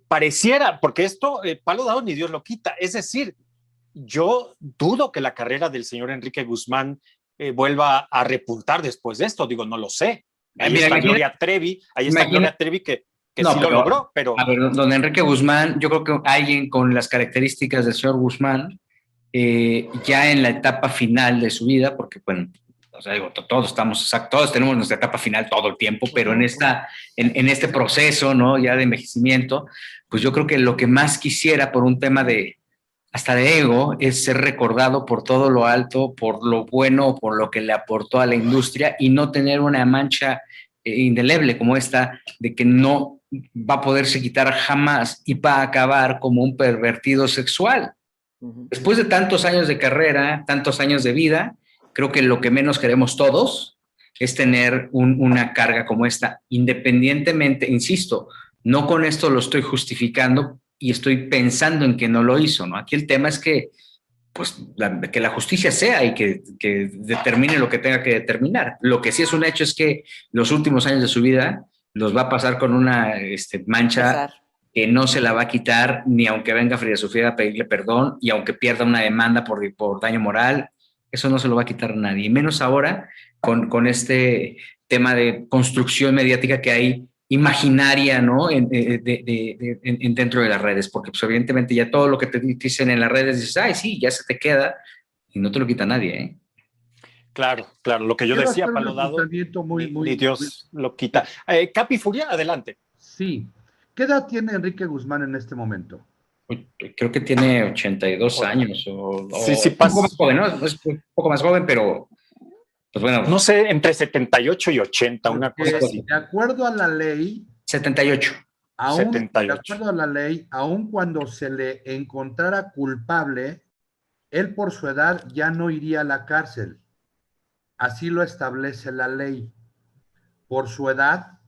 Speaker 4: pareciera, porque esto, palo dado ni Dios lo quita. Es decir, yo dudo que la carrera del señor Enrique Guzmán vuelva a repuntar después de esto. Digo, no lo sé. Ahí está Gloria Trevi, que no, sí lo logró, pero...
Speaker 2: A ver, don Enrique Guzmán, yo creo que alguien con las características del señor Guzmán, ya en la etapa final de su vida, porque bueno, o sea, digo, todos tenemos nuestra etapa final todo el tiempo, pero en este proceso, ¿no? Ya de envejecimiento, pues yo creo que lo que más quisiera por un tema hasta de ego, es ser recordado por todo lo alto, por lo bueno, por lo que le aportó a la industria y no tener una mancha indeleble como esta de que no va a poderse quitar jamás y va a acabar como un pervertido sexual. Después de tantos años de carrera, tantos años de vida, creo que lo que menos queremos todos es tener una carga como esta, independientemente, insisto, no con esto lo estoy justificando y estoy pensando en que no lo hizo, ¿no? Aquí el tema es que, pues, que la justicia sea y que determine lo que tenga que determinar. Lo que sí es un hecho es que los últimos años de su vida los va a pasar con una mancha que no se la va a quitar ni aunque venga Frida Sofía a pedirle perdón y aunque pierda una demanda por daño moral, eso no se lo va a quitar nadie, y menos ahora con este tema de construcción mediática que hay imaginaria, ¿no? Dentro de las redes, porque pues evidentemente ya todo lo que te dicen en las redes dices, ay, sí, ya se te queda y no te lo quita nadie, ¿eh?
Speaker 4: Claro, lo que yo decía, palo dado, ni Dios lo quita. Capi Furia, adelante.
Speaker 3: Sí. ¿Qué edad tiene Enrique Guzmán en este momento?
Speaker 2: Creo que tiene 82 años
Speaker 4: sí,
Speaker 2: un poco más joven, ¿no? Es un poco más joven, pero pues bueno.
Speaker 4: No sé, entre 78 y 80, una cosa así.
Speaker 3: De acuerdo a la ley...
Speaker 2: 78.
Speaker 3: De acuerdo a la ley, aun cuando se le encontrara culpable, él por su edad ya no iría a la cárcel. Así lo establece la ley. Por su edad,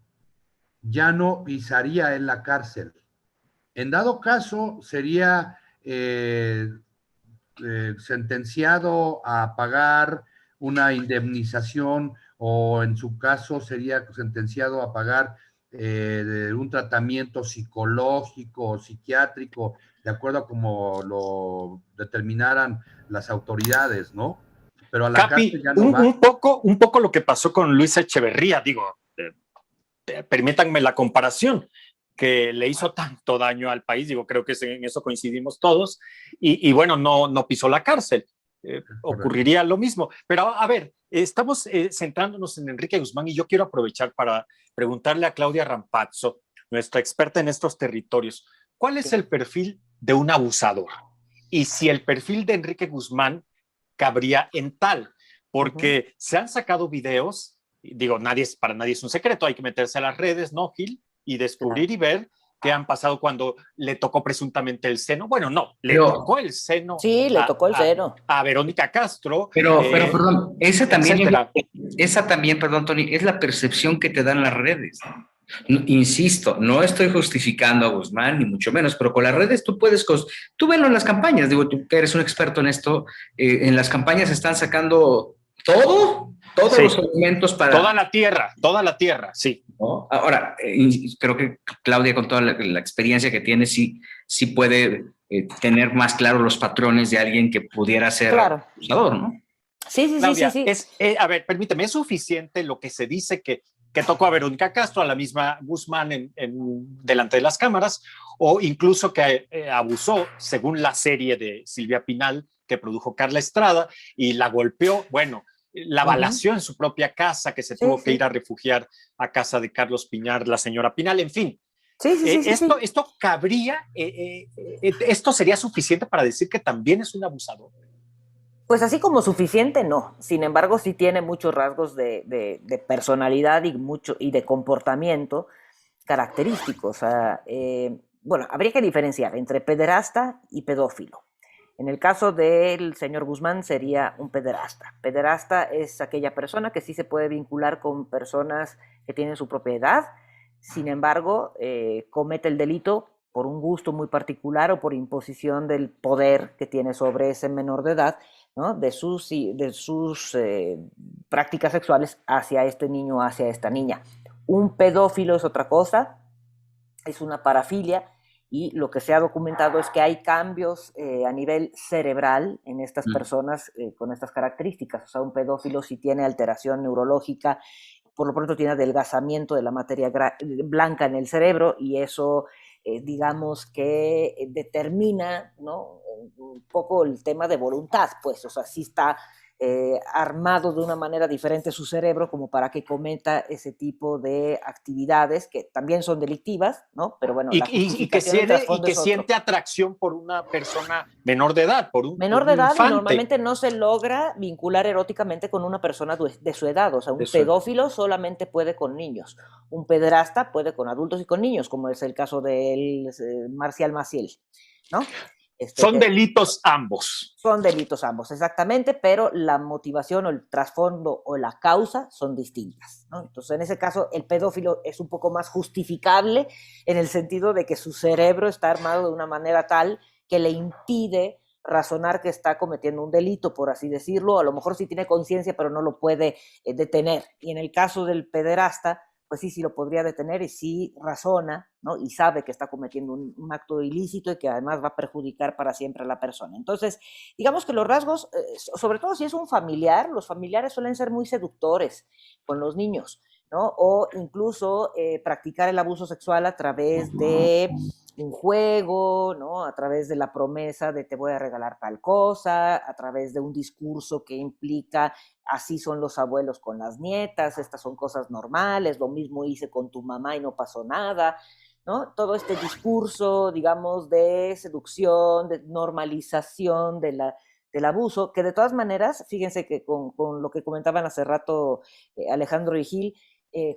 Speaker 3: ya no pisaría en la cárcel. En dado caso, sería sentenciado a pagar una indemnización o en su caso sería sentenciado a pagar un tratamiento psicológico o psiquiátrico, de acuerdo a como lo determinaran las autoridades, ¿no? Pero a la cárcel ya no va.
Speaker 4: Un poco lo que pasó con Luis Echeverría, digo, permítanme la comparación, que le hizo tanto daño al país, digo, creo que en eso coincidimos todos, y bueno, no pisó la cárcel. Ocurriría lo mismo. Pero a ver, estamos centrándonos en Enrique Guzmán y yo quiero aprovechar para preguntarle a Claudia Rampazzo, nuestra experta en estos territorios, ¿cuál es el perfil de un abusador? Y si el perfil de Enrique Guzmán cabría en tal, porque se han sacado videos, digo, para nadie es un secreto, hay que meterse a las redes, ¿no, Gil? Y descubrir y ver qué han pasado cuando le tocó presuntamente el seno. Bueno, no, tocó el seno.
Speaker 1: Sí, le tocó el seno.
Speaker 4: A Verónica Castro.
Speaker 2: Pero perdón, esa también, perdón, Tony, es la percepción que te dan las redes. No, insisto, no estoy justificando a Guzmán, ni mucho menos, pero con las redes tú velo en las campañas, digo, tú que eres un experto en esto, en las campañas están sacando todos los elementos para...
Speaker 4: Toda la tierra, sí.
Speaker 2: ¿No? Ahora, creo que Claudia, con toda la experiencia que tiene, sí puede tener más claro los patrones de alguien que pudiera ser abusador, ¿no?
Speaker 1: Sí.
Speaker 4: Claudia, a ver, permíteme, ¿es suficiente lo que se dice que que tocó a Verónica Castro, a la misma Guzmán delante de las cámaras, o incluso que abusó, según la serie de Silvia Pinal, que produjo Carla Estrada, y la golpeó, bueno, la balació en su propia casa, que se tuvo que ir a refugiar a casa de Carlos Piñar, la señora Pinal, en fin. Esto cabría, esto sería suficiente para decir que también es un abusador.
Speaker 1: Pues así como suficiente, no. Sin embargo, sí tiene muchos rasgos de personalidad y de comportamiento característicos. O sea, bueno, habría que diferenciar entre pederasta y pedófilo. En el caso del señor Guzmán sería un pederasta. Pederasta es aquella persona que sí se puede vincular con personas que tienen su propia edad, sin embargo, comete el delito por un gusto muy particular o por imposición del poder que tiene sobre ese menor de edad, ¿no? de sus prácticas sexuales hacia este niño o hacia esta niña. Un pedófilo es otra cosa, es una parafilia, y lo que se ha documentado es que hay cambios a nivel cerebral en estas personas con estas características. O sea, un pedófilo si tiene alteración neurológica, por lo pronto tiene adelgazamiento de la materia blanca en el cerebro, y eso digamos que determina, ¿no?, un poco el tema de voluntad, pues, o sea, sí está armado de una manera diferente su cerebro como para que cometa ese tipo de actividades que también son delictivas, ¿no? Pero bueno,
Speaker 4: y que siente atracción por una persona menor de edad, por un
Speaker 1: edad,
Speaker 4: infante.
Speaker 1: Y normalmente no se logra vincular eróticamente con una persona de su edad. O sea, un pedófilo solamente puede con niños, un pederasta puede con adultos y con niños, como es el caso de Marcial Maciel, ¿no?
Speaker 4: Son delitos ambos.
Speaker 1: Son delitos ambos, exactamente, pero la motivación o el trasfondo o la causa son distintas, ¿no? Entonces, en ese caso, el pedófilo es un poco más justificable en el sentido de que su cerebro está armado de una manera tal que le impide razonar que está cometiendo un delito, por así decirlo. A lo mejor sí tiene conciencia, pero no lo puede detener. Y en el caso del pederasta, pues sí lo podría detener y sí razona, ¿no? Y sabe que está cometiendo un acto ilícito y que además va a perjudicar para siempre a la persona. Entonces, digamos que los rasgos, sobre todo si es un familiar, los familiares suelen ser muy seductores con los niños, ¿no? O incluso practicar el abuso sexual a través de un juego, ¿no? A través de la promesa de te voy a regalar tal cosa, a través de un discurso que implica así son los abuelos con las nietas, estas son cosas normales, lo mismo hice con tu mamá y no pasó nada, ¿no? Todo este discurso, digamos, de seducción, de normalización del abuso, que de todas maneras, fíjense que con lo que comentaban hace rato Alejandro y Gil,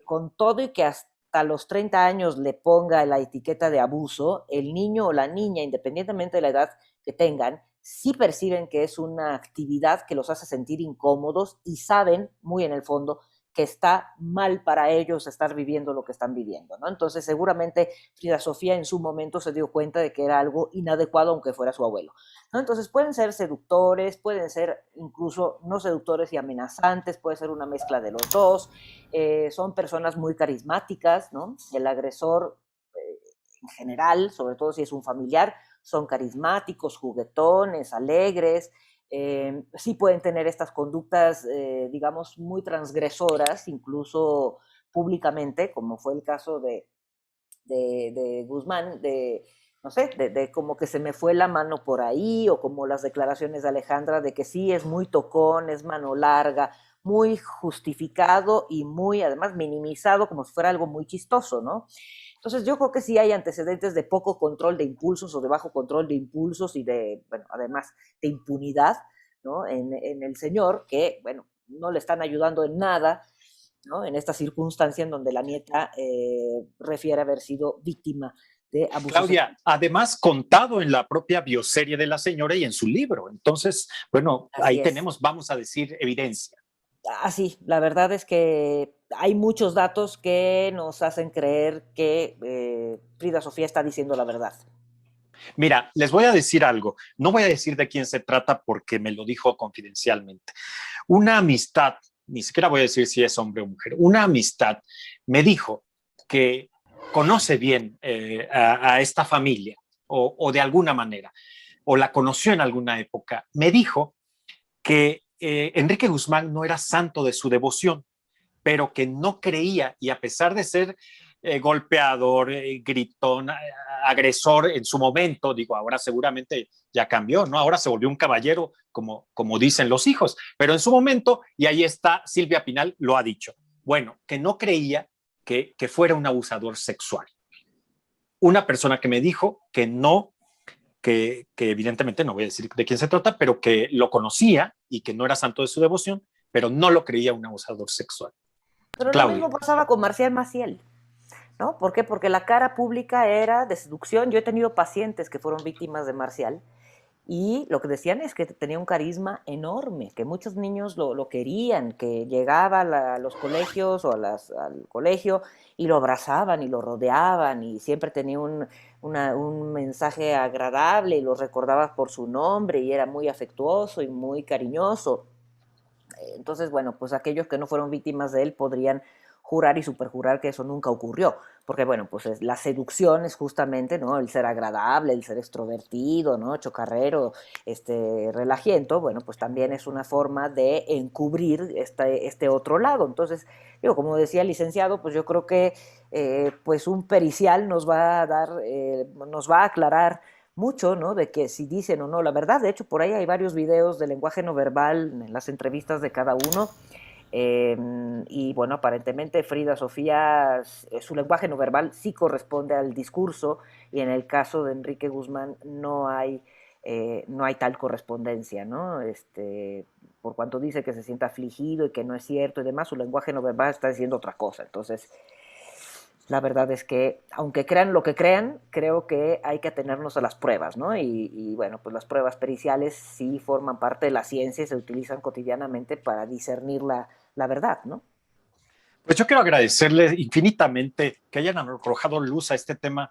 Speaker 1: con todo y que hasta los 30 años le ponga la etiqueta de abuso, el niño o la niña, independientemente de la edad que tengan, sí perciben que es una actividad que los hace sentir incómodos y saben muy en el fondo que está mal para ellos estar viviendo lo que están viviendo, ¿no? Entonces seguramente Frida Sofía en su momento se dio cuenta de que era algo inadecuado aunque fuera su abuelo, ¿no? Entonces pueden ser seductores, pueden ser incluso no seductores y amenazantes, puede ser una mezcla de los dos, son personas muy carismáticas, ¿no? El agresor en general, sobre todo si es un familiar, son carismáticos, juguetones, alegres, sí pueden tener estas conductas, digamos, muy transgresoras, incluso públicamente, como fue el caso de Guzmán, no sé, de como que se me fue la mano por ahí, o como las declaraciones de Alejandra de que sí, es muy tocón, es mano larga, muy justificado y muy, además, minimizado como si fuera algo muy chistoso, ¿no? Entonces yo creo que sí hay antecedentes de poco control de impulsos o de bajo control de impulsos y de, bueno, además de impunidad, ¿no? En el señor, que, bueno, no le están ayudando en nada, ¿no? En esta circunstancia en donde la nieta refiere haber sido víctima de abusos.
Speaker 4: Claudia, además contado en la propia bioserie de la señora y en su libro. Entonces, bueno, ahí tenemos, vamos a decir, evidencia.
Speaker 1: Así, la verdad es que hay muchos datos que nos hacen creer que Frida Sofía está diciendo la verdad.
Speaker 4: Mira, les voy a decir algo. No voy a decir de quién se trata porque me lo dijo confidencialmente. Una amistad, ni siquiera voy a decir si es hombre o mujer, una amistad me dijo que conoce bien a esta familia o de alguna manera, o la conoció en alguna época. Me dijo que Enrique Guzmán no era santo de su devoción, pero que no creía, y a pesar de ser golpeador, gritón, agresor en su momento, digo, ahora seguramente ya cambió, ¿no? Ahora se volvió un caballero, como dicen los hijos, pero en su momento, y ahí está, Silvia Pinal lo ha dicho, bueno, que no creía que fuera un abusador sexual. Una persona que me dijo que no, que evidentemente no voy a decir de quién se trata, pero que lo conocía y que no era santo de su devoción, pero no lo creía un abusador sexual.
Speaker 1: Pero lo
Speaker 4: Claudia.
Speaker 1: mismo pasaba con Marcial Maciel, ¿no? ¿Por qué? Porque la cara pública era de seducción. Yo he tenido pacientes que fueron víctimas de Marcial y lo que decían es que tenía un carisma enorme, que muchos niños lo querían, que llegaba a los colegios o al colegio y lo abrazaban y lo rodeaban y siempre tenía un mensaje agradable y lo recordaba por su nombre y era muy afectuoso y muy cariñoso. Entonces, bueno, pues aquellos que no fueron víctimas de él podrían jurar y superjurar que eso nunca ocurrió, porque bueno, pues la seducción es justamente, ¿no? El ser agradable, el ser extrovertido, ¿no? Chocarrero, relajiento, bueno, pues también es una forma de encubrir este otro lado. Entonces, digo, como decía el licenciado, pues yo creo que pues un pericial nos va a dar, nos va a aclarar mucho, ¿no? De que si dicen o no la verdad. De hecho, por ahí hay varios videos de lenguaje no verbal en las entrevistas de cada uno. Y bueno, aparentemente Frida Sofía, su lenguaje no verbal sí corresponde al discurso, y en el caso de Enrique Guzmán no hay tal correspondencia, ¿no? Por cuanto dice que se siente afligido y que no es cierto y demás, su lenguaje no verbal está diciendo otra cosa. Entonces, la verdad es que, aunque crean lo que crean, creo que hay que atenernos a las pruebas, ¿no? Y bueno, pues las pruebas periciales sí forman parte de la ciencia y se utilizan cotidianamente para discernir la verdad, ¿no?
Speaker 4: Pues yo quiero agradecerles infinitamente que hayan arrojado luz a este tema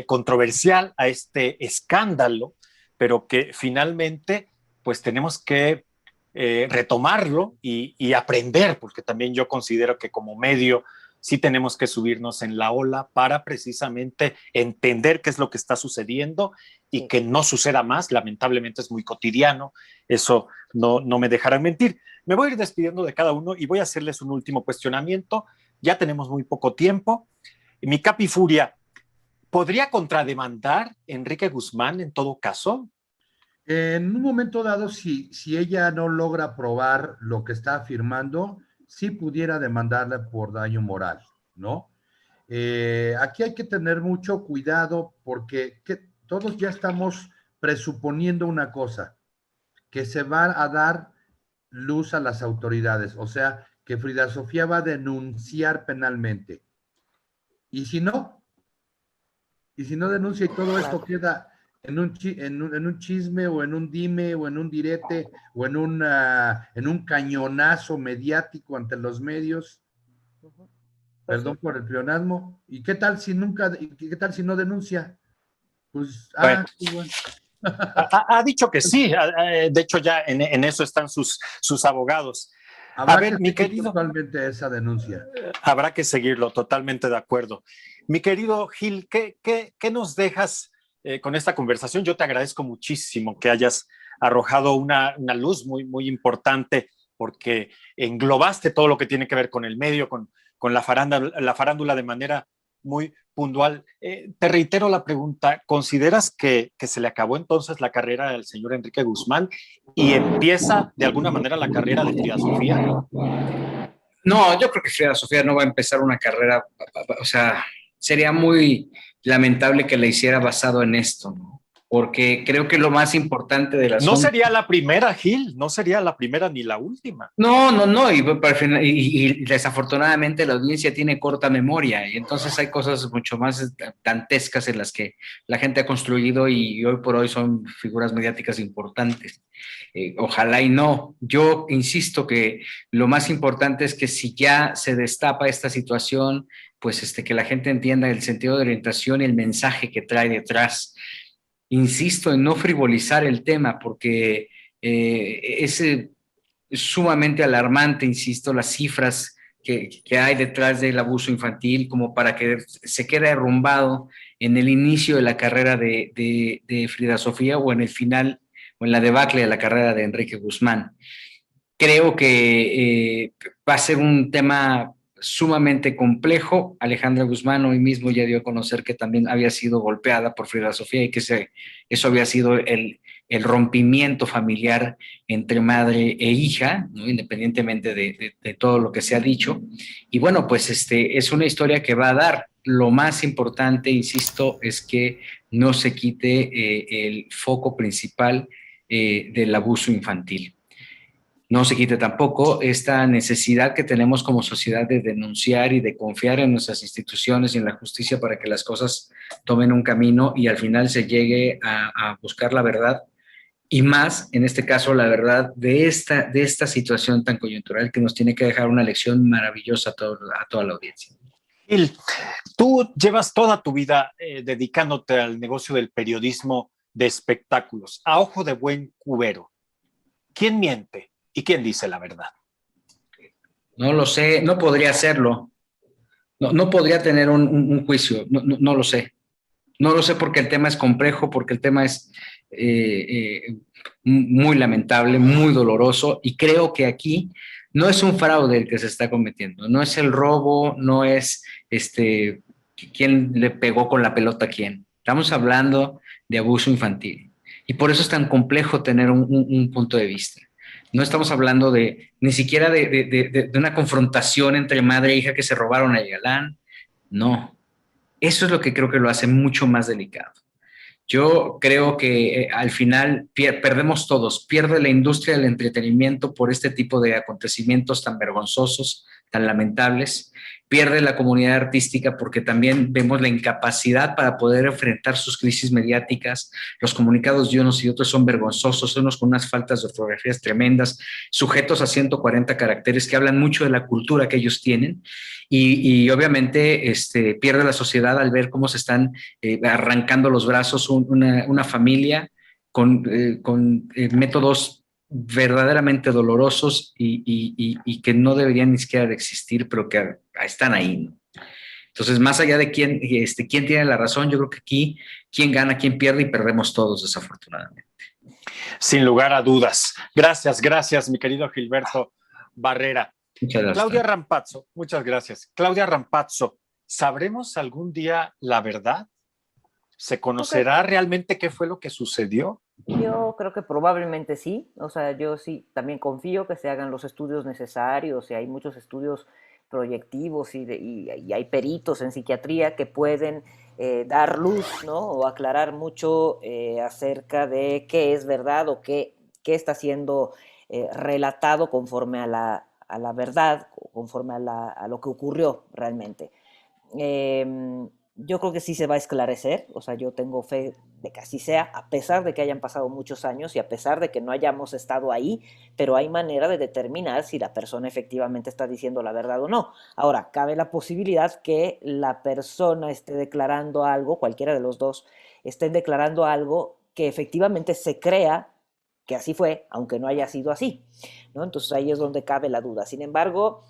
Speaker 4: controversial, a este escándalo, pero que finalmente pues tenemos que retomarlo y aprender, porque también yo considero que como medio sí tenemos que subirnos en la ola para precisamente entender qué es lo que está sucediendo y sí, que no suceda más. Lamentablemente es muy cotidiano, eso no me dejarán mentir. Me voy a ir despidiendo de cada uno y voy a hacerles un último cuestionamiento. Ya tenemos muy poco tiempo. Mi Capi Furia, ¿podría contrademandar Enrique Guzmán en todo caso?
Speaker 3: En un momento dado, si ella no logra probar lo que está afirmando, sí pudiera demandarle por daño moral, ¿no? Aquí hay que tener mucho cuidado porque todos ya estamos presuponiendo una cosa, que se va a dar luz a las autoridades, o sea, que Frida Sofía va a denunciar penalmente. ¿Y si no? ¿Y si no denuncia y todo esto queda en un chisme o en un dime o en un direte o en un cañonazo mediático ante los medios?
Speaker 1: Pues
Speaker 3: Perdón
Speaker 1: sí.
Speaker 3: por el pleonasmo. ¿Y qué tal si no denuncia? Pues,
Speaker 4: Bueno.
Speaker 3: Bueno.
Speaker 4: Ha dicho que sí, de hecho ya en eso están sus abogados.
Speaker 3: Habrá
Speaker 4: A ver,
Speaker 3: que
Speaker 4: mi
Speaker 3: seguir
Speaker 4: querido,
Speaker 3: actualmente esa denuncia.
Speaker 4: habrá que seguirlo, totalmente de acuerdo. Mi querido Gil, ¿qué nos dejas con esta conversación? Yo te agradezco muchísimo que hayas arrojado una luz muy, muy importante, porque englobaste todo lo que tiene que ver con el medio, con la farándula de manera muy puntual. Te reitero la pregunta, ¿consideras que se le acabó entonces la carrera al señor Enrique Guzmán y empieza de alguna manera la carrera de Frida Sofía?
Speaker 2: No, yo creo que Frida Sofía no va a empezar una carrera, o sea, sería muy lamentable que la hiciera basado en esto, ¿no? Porque creo que lo más importante del asunto...
Speaker 4: No sería la primera, Gil, no sería la primera ni la última.
Speaker 2: No, y desafortunadamente la audiencia tiene corta memoria, y entonces hay cosas mucho más dantescas en las que la gente ha construido y hoy por hoy son figuras mediáticas importantes. Ojalá y no. Yo insisto que lo más importante es que si ya se destapa esta situación, pues que la gente entienda el sentido de orientación y el mensaje que trae detrás. Insisto en no frivolizar el tema porque es sumamente alarmante, insisto, las cifras que hay detrás del abuso infantil, como para que se quede derrumbado en el inicio de la carrera de Frida Sofía o en el final o en la debacle de la carrera de Enrique Guzmán. Creo que va a ser un tema sumamente complejo. Alejandra Guzmán hoy mismo ya dio a conocer que también había sido golpeada por Frida Sofía y que eso había sido el rompimiento familiar entre madre e hija, ¿no? Independientemente de todo lo que se ha dicho. Y bueno, pues es una historia que va a dar. Lo más importante, insisto, es que no se quite el foco principal del abuso infantil. No se quite tampoco esta necesidad que tenemos como sociedad de denunciar y de confiar en nuestras instituciones y en la justicia para que las cosas tomen un camino y al final se llegue a buscar la verdad y más, en este caso, la verdad de esta situación tan coyuntural que nos tiene que dejar una lección maravillosa a toda la audiencia.
Speaker 4: Gil, tú llevas toda tu vida dedicándote al negocio del periodismo de espectáculos. A ojo de buen cubero, ¿quién miente y quién dice la verdad?
Speaker 2: No lo sé, no podría hacerlo. No podría tener un juicio, no lo sé. No lo sé porque el tema es complejo, porque el tema es muy lamentable, muy doloroso, y creo que aquí no es un fraude el que se está cometiendo, no es el robo, no es quién le pegó con la pelota a quién. Estamos hablando de abuso infantil y por eso es tan complejo tener un punto de vista. No estamos hablando ni siquiera de una confrontación entre madre e hija que se robaron al galán, no. Eso es lo que creo que lo hace mucho más delicado. Yo creo que al final perdemos todos, pierde la industria del entretenimiento por este tipo de acontecimientos tan vergonzosos, tan lamentables, pierde la comunidad artística porque también vemos la incapacidad para poder enfrentar sus crisis mediáticas. Los comunicados de unos y otros son vergonzosos, unos con unas faltas de ortografías tremendas, sujetos a 140 caracteres que hablan mucho de la cultura que ellos tienen y obviamente pierde la sociedad al ver cómo se están arrancando los brazos una familia con métodos verdaderamente dolorosos y que no deberían ni siquiera de existir, pero que están ahí, ¿no? Entonces, más allá de quién tiene la razón, yo creo que aquí quién gana, quién pierde y perdemos todos, desafortunadamente.
Speaker 4: Sin lugar a dudas. Gracias, mi querido Gilberto Barrera.
Speaker 2: Muchas gracias.
Speaker 4: Claudia Rampazzo, muchas gracias. Claudia Rampazzo, ¿sabremos algún día la verdad? ¿Se conocerá realmente qué fue lo que sucedió?
Speaker 1: Yo creo que probablemente sí, o sea, yo sí también confío que se hagan los estudios necesarios y hay muchos estudios proyectivos y hay peritos en psiquiatría que pueden dar luz, ¿no? O aclarar mucho acerca de qué es verdad o qué está siendo relatado conforme a la verdad, conforme a lo que ocurrió realmente. Yo creo que sí se va a esclarecer, o sea, yo tengo fe de que así sea, a pesar de que hayan pasado muchos años y a pesar de que no hayamos estado ahí, pero hay manera de determinar si la persona efectivamente está diciendo la verdad o no. Ahora, cabe la posibilidad que la persona esté declarando algo, cualquiera de los dos, estén declarando algo que efectivamente se crea que así fue, aunque no haya sido así, ¿no? Entonces ahí es donde cabe la duda. Sin embargo,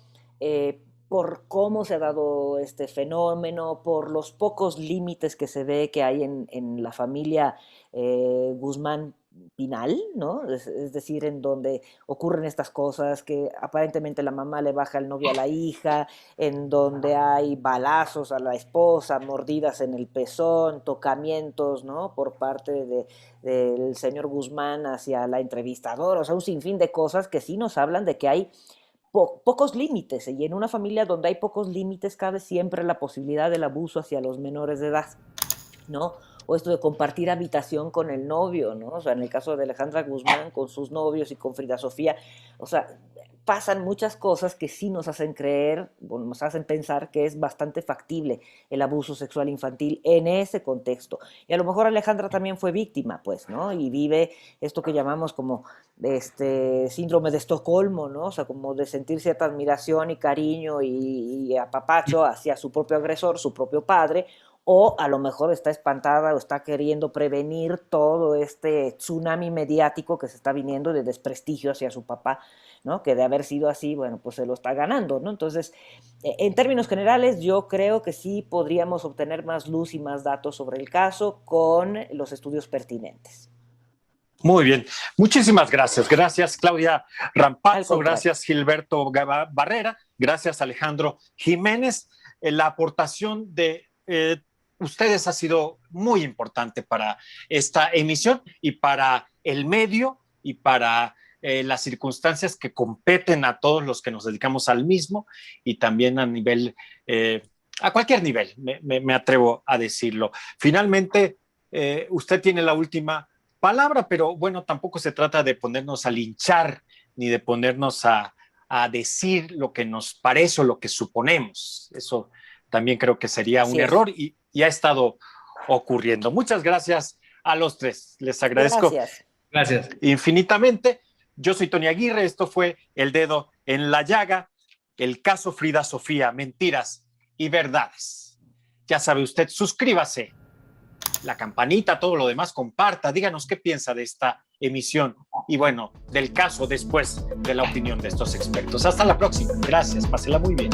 Speaker 1: por cómo se ha dado este fenómeno, por los pocos límites que se ve que hay en la familia Guzmán Pinal, ¿no? Es decir, en donde ocurren estas cosas, que aparentemente la mamá le baja el novio a la hija, en donde hay balazos a la esposa, mordidas en el pezón, tocamientos, ¿no? Por parte del señor Guzmán hacia la entrevistadora, o sea, un sinfín de cosas que sí nos hablan de que hay pocos límites, y en una familia donde hay pocos límites cabe siempre la posibilidad del abuso hacia los menores de edad, ¿no? O esto de compartir habitación con el novio, ¿no? O sea, en el caso de Alejandra Guzmán con sus novios y con Frida Sofía, o sea, pasan muchas cosas que sí nos hacen creer, bueno, nos hacen pensar que es bastante factible el abuso sexual infantil en ese contexto. Y a lo mejor Alejandra también fue víctima, pues, ¿no? Y vive esto que llamamos como síndrome de Estocolmo, ¿no? O sea, como de sentir cierta admiración y cariño y apapacho hacia su propio agresor, su propio padre, o a lo mejor está espantada o está queriendo prevenir todo este tsunami mediático que se está viniendo de desprestigio hacia su papá, ¿no? Que de haber sido así, bueno, pues se lo está ganando, ¿no? Entonces, en términos generales, yo creo que sí podríamos obtener más luz y más datos sobre el caso con los estudios pertinentes.
Speaker 4: Muy bien, muchísimas gracias. Gracias, Claudia Rampazzo,
Speaker 1: Al contrario.
Speaker 4: gracias, Gilberto Barrera, gracias, Alejandro Jiménez. La aportación de ustedes ha sido muy importante para esta emisión y para el medio y para las circunstancias que competen a todos los que nos dedicamos al mismo y también a nivel, a cualquier nivel, me atrevo a decirlo. Finalmente, usted tiene la última palabra, pero bueno, tampoco se trata de ponernos a linchar ni de ponernos a decir lo que nos parece o lo que suponemos. Eso también creo que sería un error y ha estado ocurriendo. Muchas gracias a los tres. Les agradezco
Speaker 2: Gracias.
Speaker 4: Infinitamente. Yo soy Tony Aguirre. Esto fue El Dedo en la Llaga, el caso Frida Sofía, mentiras y verdades. Ya sabe usted, suscríbase, la campanita, todo lo demás, comparta, díganos qué piensa de esta emisión y bueno, del caso después de la opinión de estos expertos. Hasta la próxima. Gracias, pásela muy bien.